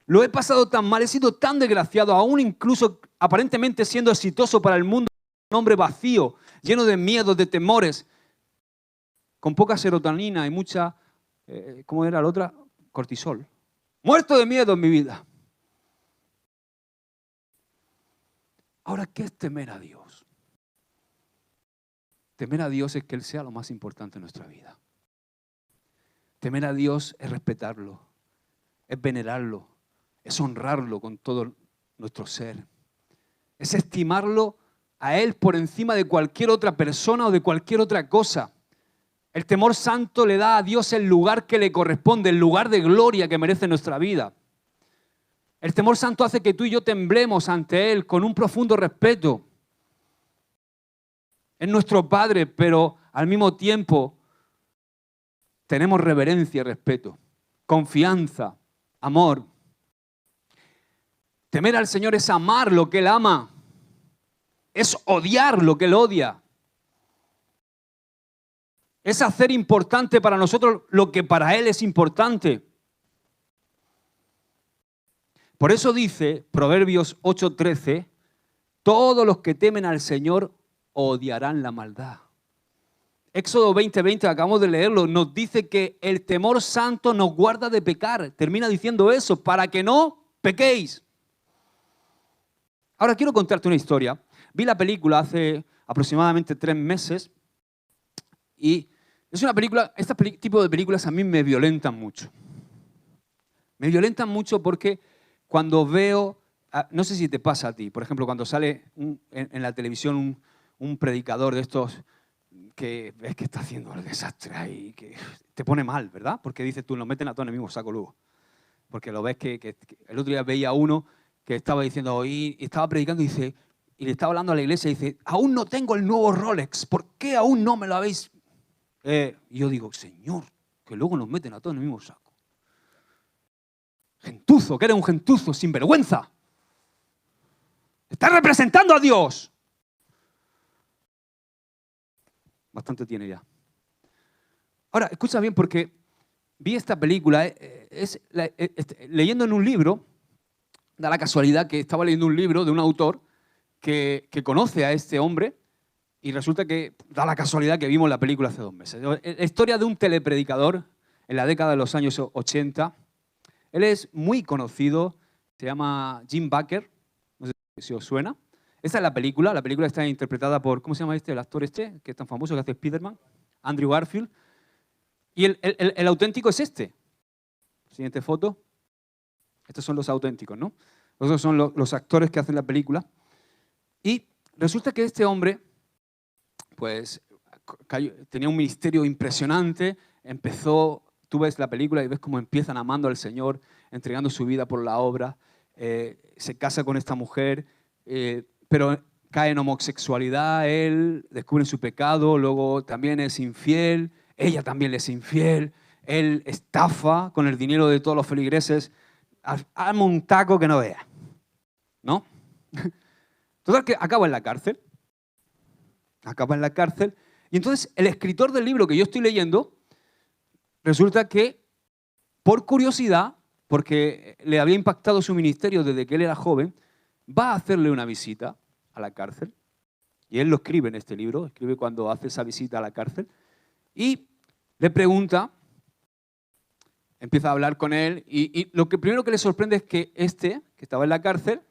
Lo he pasado tan mal, he sido tan desgraciado, aún incluso aparentemente siendo exitoso para el mundo, un hombre vacío, lleno de miedos, de temores, con poca serotonina y mucha, ¿cómo era la otra? Cortisol. Muerto de miedo en mi vida. Ahora, ¿qué es temer a Dios? Temer a Dios es que Él sea lo más importante en nuestra vida. Temer a Dios es respetarlo, es venerarlo, es honrarlo con todo nuestro ser. Es estimarlo a Él por encima de cualquier otra persona o de cualquier otra cosa. El temor santo le da a Dios el lugar que le corresponde, el lugar de gloria que merece nuestra vida. El temor santo hace que tú y yo temblemos ante Él con un profundo respeto. Es nuestro Padre, pero al mismo tiempo tenemos reverencia y respeto, confianza, amor. Temer al Señor es amar lo que Él ama, es odiar lo que Él odia. Es hacer importante para nosotros lo que para Él es importante. Por eso dice Proverbios 8:13, todos los que temen al Señor odiarán la maldad. Éxodo 20:20, acabamos de leerlo, nos dice que el temor santo nos guarda de pecar. Termina diciendo eso, para que no pequéis. Ahora quiero contarte una historia. Vi la película hace aproximadamente 3 meses y es una película, este tipo de películas a mí me violentan mucho. Me violentan mucho porque cuando veo, no sé si te pasa a ti, por ejemplo, cuando sale en la televisión un predicador de estos que ves que está haciendo el desastre ahí, que te pone mal, ¿verdad? Porque dices tú, nos meten a todos en el mismo saco luego. Porque lo ves que el otro día veía uno que estaba diciendo, y estaba predicando y dice, y le estaba hablando a la iglesia y dice, aún no tengo el nuevo Rolex, ¿por qué aún no me lo habéis? Y yo digo, Señor, que luego nos meten a todos en el mismo saco. Gentuzo, que eres un gentuzo, sinvergüenza. Estás representando a Dios. Bastante tiene ya. Ahora, escucha bien porque vi esta película, leyendo en un libro, da la casualidad que estaba leyendo un libro de un autor que conoce a este hombre y resulta que da la casualidad que vimos la película hace 2 meses. La historia de un telepredicador en la década de los años 80. Él es muy conocido, se llama Jim Bakker, no sé si os suena. Esta es la película está interpretada por, ¿cómo se llama el actor que es tan famoso que hace Spider-Man? Andrew Garfield. Y el auténtico es este. Siguiente foto. Estos son los auténticos, ¿no? Estos son los actores que hacen la película. Y resulta que este hombre, pues, tenía un ministerio impresionante, tú ves la película y ves cómo empiezan amando al Señor, entregando su vida por la obra, se casa con esta mujer, pero cae en homosexualidad, él descubre su pecado, luego también es infiel, ella también le es infiel, él estafa con el dinero de todos los feligreses, arma un taco que no vea, ¿no? Total que acaba en la cárcel, y entonces el escritor del libro que yo estoy leyendo, resulta que por curiosidad, porque le había impactado su ministerio desde que él era joven, va a hacerle una visita a la cárcel. Y él lo escribe en este libro, escribe cuando hace esa visita a la cárcel. Y le pregunta, empieza a hablar con él. Y lo que primero que le sorprende es que que estaba en la cárcel,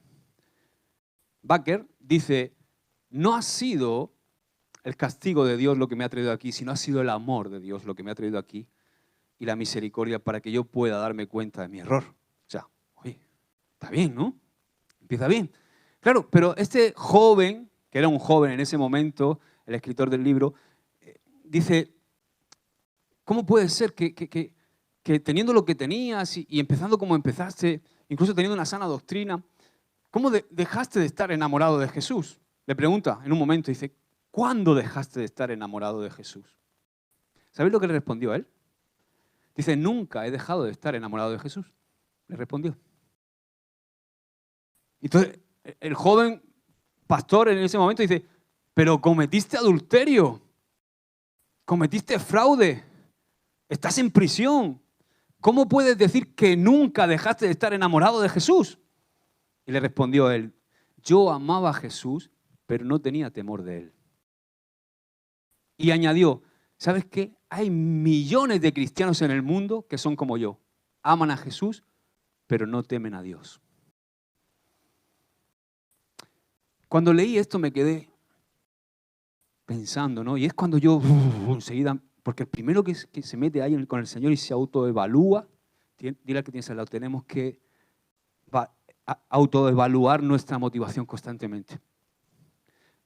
Bakker, dice, no ha sido el castigo de Dios lo que me ha traído aquí, sino ha sido el amor de Dios lo que me ha traído aquí y la misericordia para que yo pueda darme cuenta de mi error. O sea, oye, está bien, ¿no? Empieza bien. Claro, pero este joven, que era un joven en ese momento, el escritor del libro, dice, ¿cómo puede ser que teniendo lo que tenías y empezando como empezaste, incluso teniendo una sana doctrina, ¿cómo dejaste de estar enamorado de Jesús? Le pregunta en un momento, dice, ¿cuándo dejaste de estar enamorado de Jesús? ¿Sabéis lo que le respondió a él? Dice, nunca he dejado de estar enamorado de Jesús. Le respondió. Entonces, el joven pastor en ese momento dice, pero cometiste adulterio, cometiste fraude, estás en prisión. ¿Cómo puedes decir que nunca dejaste de estar enamorado de Jesús? Y le respondió él, yo amaba a Jesús, pero no tenía temor de él. Y añadió, ¿sabes qué? Hay millones de cristianos en el mundo que son como yo. Aman a Jesús, pero no temen a Dios. Cuando leí esto me quedé pensando, ¿no? Y es cuando yo enseguida, porque el primero que se mete ahí con el Señor y se autoevalúa, dile al que tienes al lado, tenemos que autoevaluar nuestra motivación constantemente.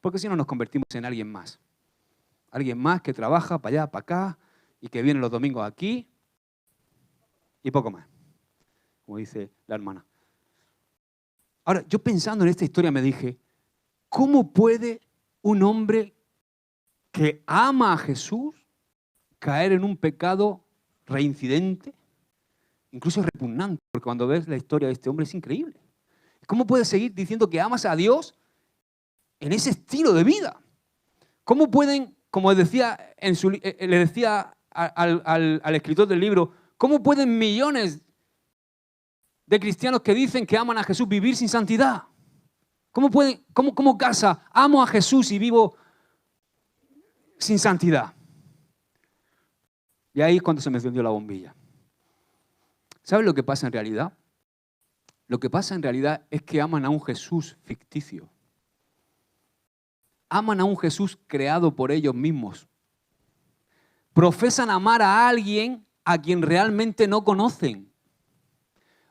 Porque si no nos convertimos en alguien más. Alguien más que trabaja para allá, para acá, y que viene los domingos aquí, y poco más, como dice la hermana. Ahora, yo pensando en esta historia me dije, ¿cómo puede un hombre que ama a Jesús caer en un pecado reincidente, incluso repugnante? Porque cuando ves la historia de este hombre es increíble. ¿Cómo puedes seguir diciendo que amas a Dios en ese estilo de vida? ¿Cómo pueden, como decía le decía al escritor del libro, cómo pueden millones de cristianos que dicen que aman a Jesús vivir sin santidad? ¿Cómo casa? Amo a Jesús y vivo sin santidad. Y ahí es cuando se me encendió la bombilla. ¿Sabes lo que pasa en realidad? Lo que pasa en realidad es que aman a un Jesús ficticio. Aman a un Jesús creado por ellos mismos. Profesan amar a alguien a quien realmente no conocen.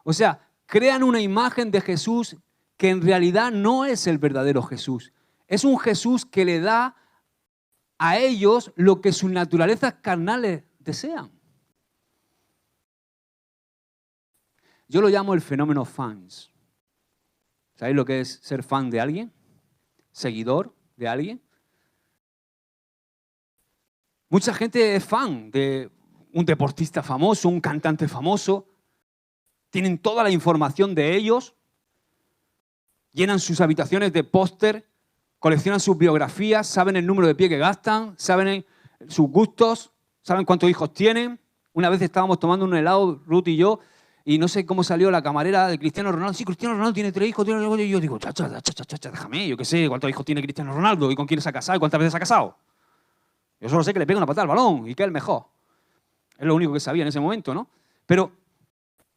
O sea, crean una imagen de Jesús que en realidad no es el verdadero Jesús. Es un Jesús que le da a ellos lo que sus naturalezas carnales desean. Yo lo llamo el fenómeno fans. ¿Sabéis lo que es ser fan de alguien? ¿Seguidor de alguien? Mucha gente es fan de un deportista famoso, un cantante famoso. Tienen toda la información de ellos. Llenan sus habitaciones de póster, coleccionan sus biografías, saben el número de pie que gastan, saben sus gustos, saben cuántos hijos tienen. Una vez estábamos tomando un helado, Ruth y yo, y no sé cómo salió la camarera de Cristiano Ronaldo. Sí, Cristiano Ronaldo tiene 3 hijos. Y yo digo, chacha, déjame, yo qué sé cuántos hijos tiene Cristiano Ronaldo y con quién se ha casado y cuántas veces se ha casado. Yo solo sé que le pega una patada al balón y que es el mejor. Es lo único que sabía en ese momento, ¿no? Pero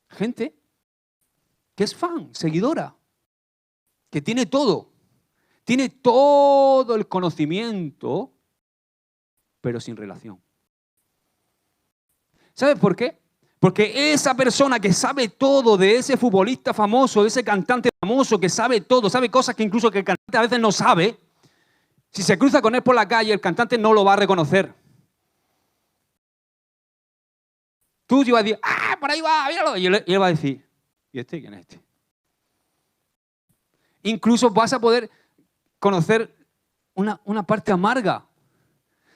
gente que es fan, seguidora, que tiene todo el conocimiento, pero sin relación. ¿Sabes por qué? Porque esa persona que sabe todo de ese futbolista famoso, de ese cantante famoso que sabe todo, sabe cosas que incluso que el cantante a veces no sabe, si se cruza con él por la calle, el cantante no lo va a reconocer. Tú te vas a decir, ¡ah, por ahí va, míralo! Y él va a decir, ¿y este quién es este? Incluso vas a poder conocer una parte amarga.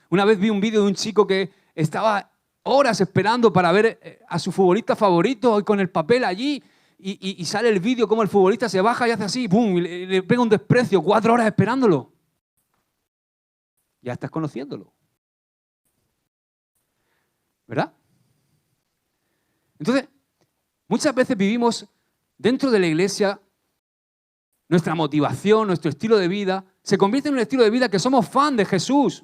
Una vez vi un vídeo de un chico que estaba horas esperando para ver a su futbolista favorito y con el papel allí y sale el vídeo como el futbolista se baja y hace así, ¡pum! Y le pega un desprecio, 4 horas esperándolo. Ya estás conociéndolo. ¿Verdad? Entonces, muchas veces vivimos dentro de la iglesia nuestra motivación, nuestro estilo de vida, se convierte en un estilo de vida que somos fan de Jesús.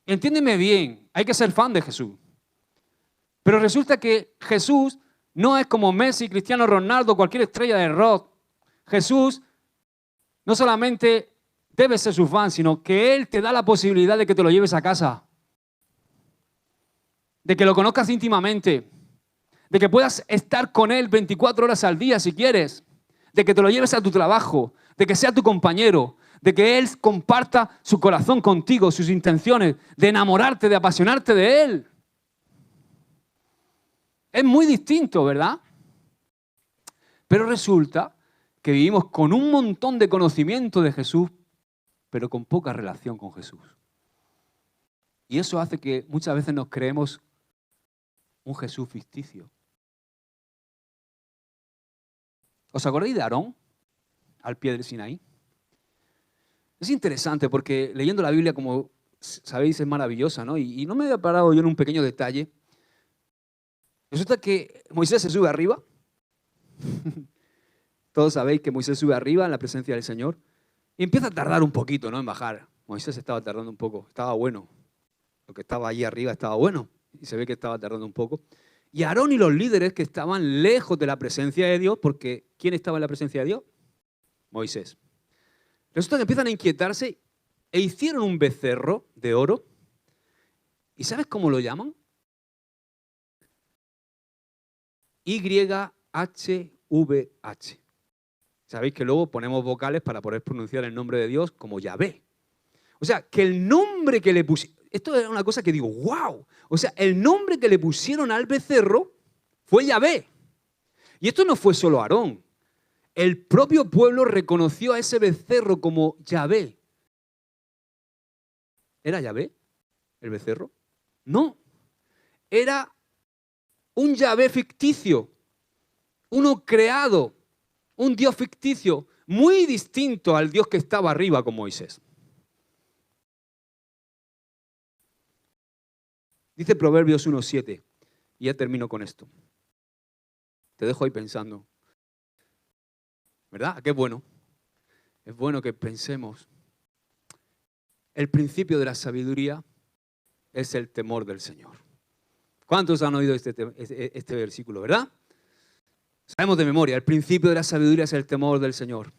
Entiéndeme bien, hay que ser fan de Jesús. Pero resulta que Jesús no es como Messi, Cristiano Ronaldo, cualquier estrella de rock. Jesús no solamente debe ser su fan, sino que Él te da la posibilidad de que te lo lleves a casa, de que lo conozcas íntimamente, de que puedas estar con Él 24 horas al día si quieres, de que te lo lleves a tu trabajo, de que sea tu compañero, de que Él comparta su corazón contigo, sus intenciones, de enamorarte, de apasionarte de Él. Es muy distinto, ¿verdad? Pero resulta que vivimos con un montón de conocimiento de Jesús, pero con poca relación con Jesús. Y eso hace que muchas veces nos creemos un Jesús ficticio. ¿Os acordáis de Aarón al pie del Sinaí? Es interesante porque leyendo la Biblia, como sabéis, es maravillosa, ¿no? Y no me había parado yo en un pequeño detalle. Resulta que Moisés se sube arriba. Todos sabéis que Moisés sube arriba en la presencia del Señor y empieza a tardar un poquito, ¿no?, en bajar. Moisés estaba tardando un poco, estaba bueno. Lo que estaba allí arriba estaba bueno y se ve que estaba tardando un poco. Y Aarón y los líderes que estaban lejos de la presencia de Dios, porque ¿quién estaba en la presencia de Dios? Moisés. Resulta que empiezan a inquietarse e hicieron un becerro de oro. ¿Y sabes cómo lo llaman? YHVH. Sabéis que luego ponemos vocales para poder pronunciar el nombre de Dios como Yahvé. O sea, que el nombre que le pusieron, esto es una cosa que digo, wow. O sea, el nombre que le pusieron al becerro fue Yahvé. Y esto no fue solo Aarón. El propio pueblo reconoció a ese becerro como Yahvé. ¿Era Yahvé el becerro? No. Era un Yahvé ficticio, uno creado, un Dios ficticio, muy distinto al Dios que estaba arriba con Moisés. Dice Proverbios 1:7, y ya termino con esto. Te dejo ahí pensando. ¿Verdad? Qué bueno. Es bueno que pensemos. El principio de la sabiduría es el temor del Señor. ¿Cuántos han oído este versículo, verdad? Sabemos de memoria, el principio de la sabiduría es el temor del Señor.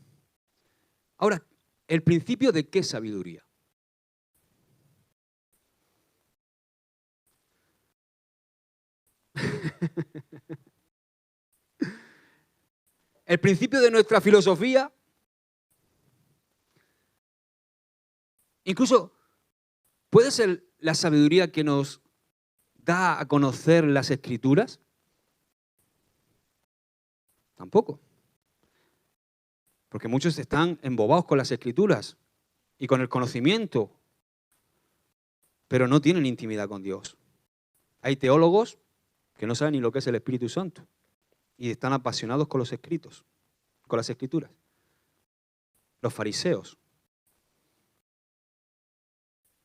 Ahora, ¿el principio de qué sabiduría? ¿El principio de nuestra filosofía? Incluso, ¿puede ser la sabiduría que nos da a conocer las Escrituras? Tampoco. Porque muchos están embobados con las Escrituras y con el conocimiento, pero no tienen intimidad con Dios. Hay teólogos que no saben ni lo que es el Espíritu Santo y están apasionados con los escritos, con las Escrituras. Los fariseos.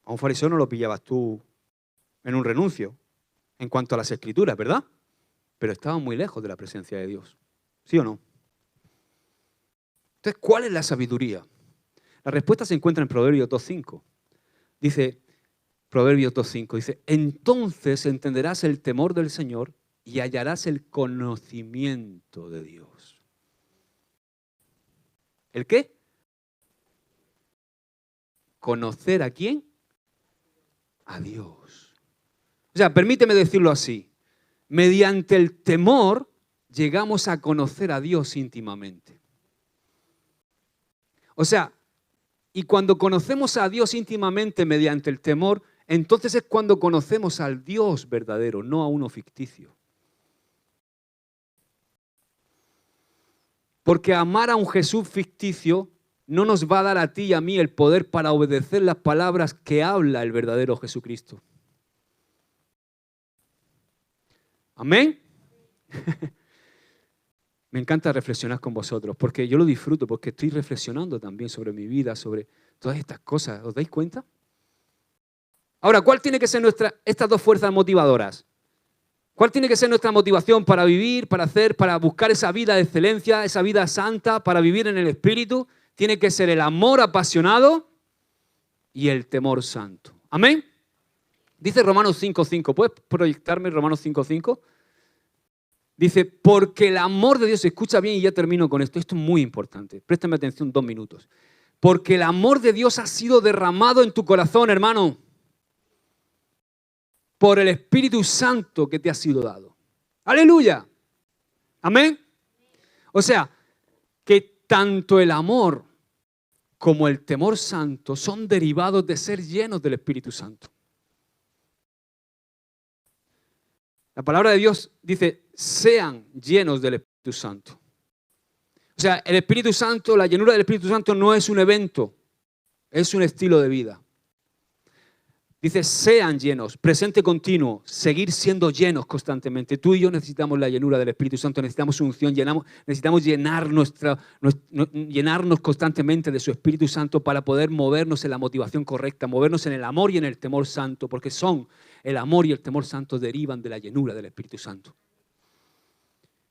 A un fariseo no lo pillabas tú en un renuncio en cuanto a las Escrituras, ¿verdad? Pero estaban muy lejos de la presencia de Dios. ¿Sí o no? Entonces, ¿cuál es la sabiduría? La respuesta se encuentra en Proverbios 2:5. Dice, Proverbios 2:5, dice, entonces entenderás el temor del Señor y hallarás el conocimiento de Dios. ¿El qué? ¿Conocer a quién? A Dios. O sea, permíteme decirlo así. Mediante el temor llegamos a conocer a Dios íntimamente. O sea, y cuando conocemos a Dios íntimamente mediante el temor, entonces es cuando conocemos al Dios verdadero, no a uno ficticio. Porque amar a un Jesús ficticio no nos va a dar a ti y a mí el poder para obedecer las palabras que habla el verdadero Jesucristo. ¿Amén? Me encanta reflexionar con vosotros, porque yo lo disfruto, porque estoy reflexionando también sobre mi vida, sobre todas estas cosas. ¿Os dais cuenta? Ahora, ¿cuál tiene que ser estas dos fuerzas motivadoras? ¿Cuál tiene que ser nuestra motivación para vivir, para hacer, para buscar esa vida de excelencia, esa vida santa, para vivir en el Espíritu? Tiene que ser el amor apasionado y el temor santo. ¿Amén? Dice Romanos 5:5. ¿Puedes proyectarme Romanos 5:5? Dice, porque el amor de Dios, escucha bien y ya termino con esto. Esto es muy importante. Préstame atención 2 minutos. Porque el amor de Dios ha sido derramado en tu corazón, hermano, por el Espíritu Santo que te ha sido dado. ¡Aleluya! ¿Amén? O sea, que tanto el amor como el temor santo son derivados de ser llenos del Espíritu Santo. La palabra de Dios dice, sean llenos del Espíritu Santo. O sea, el Espíritu Santo, la llenura del Espíritu Santo no es un evento, es un estilo de vida. Dice, sean llenos, presente continuo, seguir siendo llenos constantemente. Tú y yo necesitamos la llenura del Espíritu Santo, necesitamos unción, necesitamos llenarnos constantemente de su Espíritu Santo para poder movernos en la motivación correcta, movernos en el amor y en el temor santo, porque el amor y el temor santo derivan de la llenura del Espíritu Santo.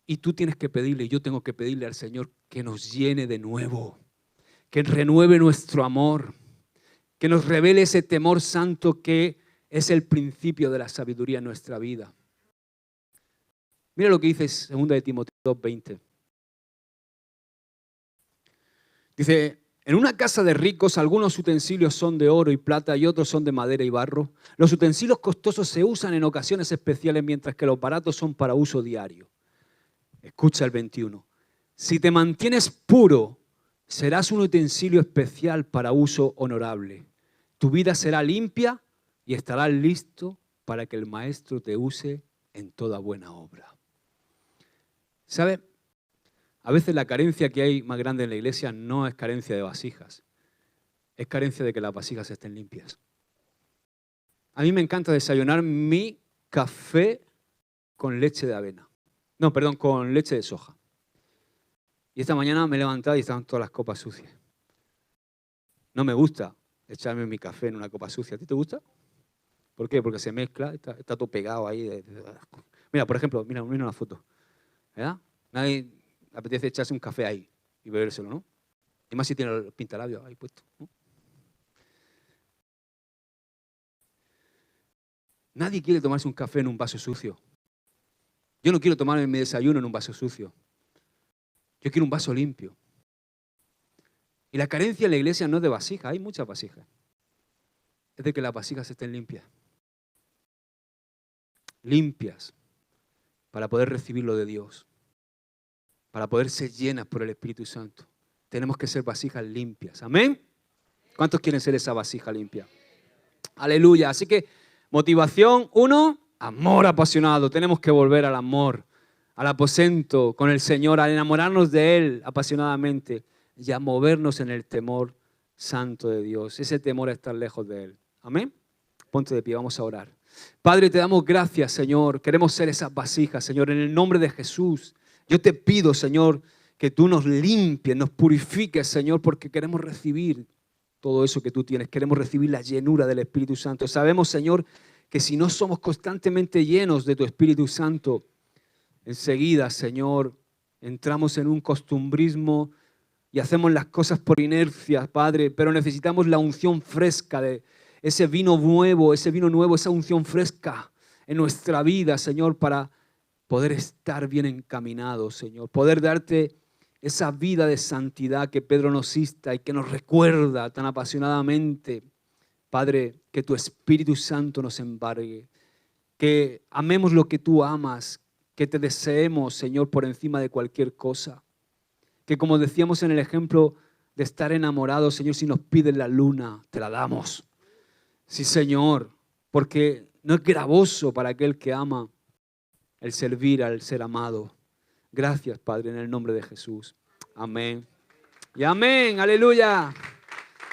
Y tú tienes que pedirle, y yo tengo que pedirle al Señor que nos llene de nuevo, que renueve nuestro amor, que nos revele ese temor santo que es el principio de la sabiduría en nuestra vida. Mira lo que dice 2 de Timoteo 2:20. Dice, en una casa de ricos algunos utensilios son de oro y plata y otros son de madera y barro. Los utensilios costosos se usan en ocasiones especiales mientras que los baratos son para uso diario. Escucha el 21. Si te mantienes puro, serás un utensilio especial para uso honorable. Tu vida será limpia y estarás listo para que el Maestro te use en toda buena obra. ¿Sabe? A veces la carencia que hay más grande en la iglesia no es carencia de vasijas, es carencia de que las vasijas estén limpias. A mí me encanta desayunar mi café con leche de avena. No, perdón, con leche de soja. Y esta mañana me he levantado y estaban todas las copas sucias. No me gusta echarme mi café en una copa sucia. ¿A ti te gusta? ¿Por qué? Porque se mezcla, está todo pegado ahí. Mira, por ejemplo, mira una foto. ¿Verdad? Nadie le apetece echarse un café ahí y bebérselo, ¿no? Y más si tiene el pintalabios ahí puesto, ¿no? Nadie quiere tomarse un café en un vaso sucio. Yo no quiero tomarme mi desayuno en un vaso sucio. Yo quiero un vaso limpio. Y la carencia en la iglesia no es de vasijas, hay muchas vasijas. Es de que las vasijas estén limpias. Limpias para poder recibir lo de Dios. Para poder ser llenas por el Espíritu Santo. Tenemos que ser vasijas limpias. ¿Amén? ¿Cuántos quieren ser esa vasija limpia? Aleluya. Así que motivación 1, amor apasionado. Tenemos que volver al amor, al aposento con el Señor, a enamorarnos de Él apasionadamente y a movernos en el temor santo de Dios. Ese temor a estar lejos de Él. Amén. Ponte de pie, vamos a orar. Padre, te damos gracias, Señor. Queremos ser esas vasijas, Señor, en el nombre de Jesús. Yo te pido, Señor, que tú nos limpies, nos purifiques, Señor, porque queremos recibir todo eso que tú tienes. Queremos recibir la llenura del Espíritu Santo. Sabemos, Señor, que si no somos constantemente llenos de tu Espíritu Santo, enseguida, Señor, entramos en un costumbrismo y hacemos las cosas por inercia, Padre, pero necesitamos la unción fresca de ese vino nuevo, esa unción fresca en nuestra vida, Señor, para poder estar bien encaminados, Señor, poder darte esa vida de santidad que Pedro nos insta y que nos recuerda tan apasionadamente. Padre, que tu Espíritu Santo nos embargue, que amemos lo que tú amas, que te deseemos, Señor, por encima de cualquier cosa. Que como decíamos en el ejemplo de estar enamorados, Señor, si nos piden la luna, te la damos. Sí, Señor, porque no es gravoso para aquel que ama el servir al ser amado. Gracias, Padre, en el nombre de Jesús. Amén. Y amén. Aleluya.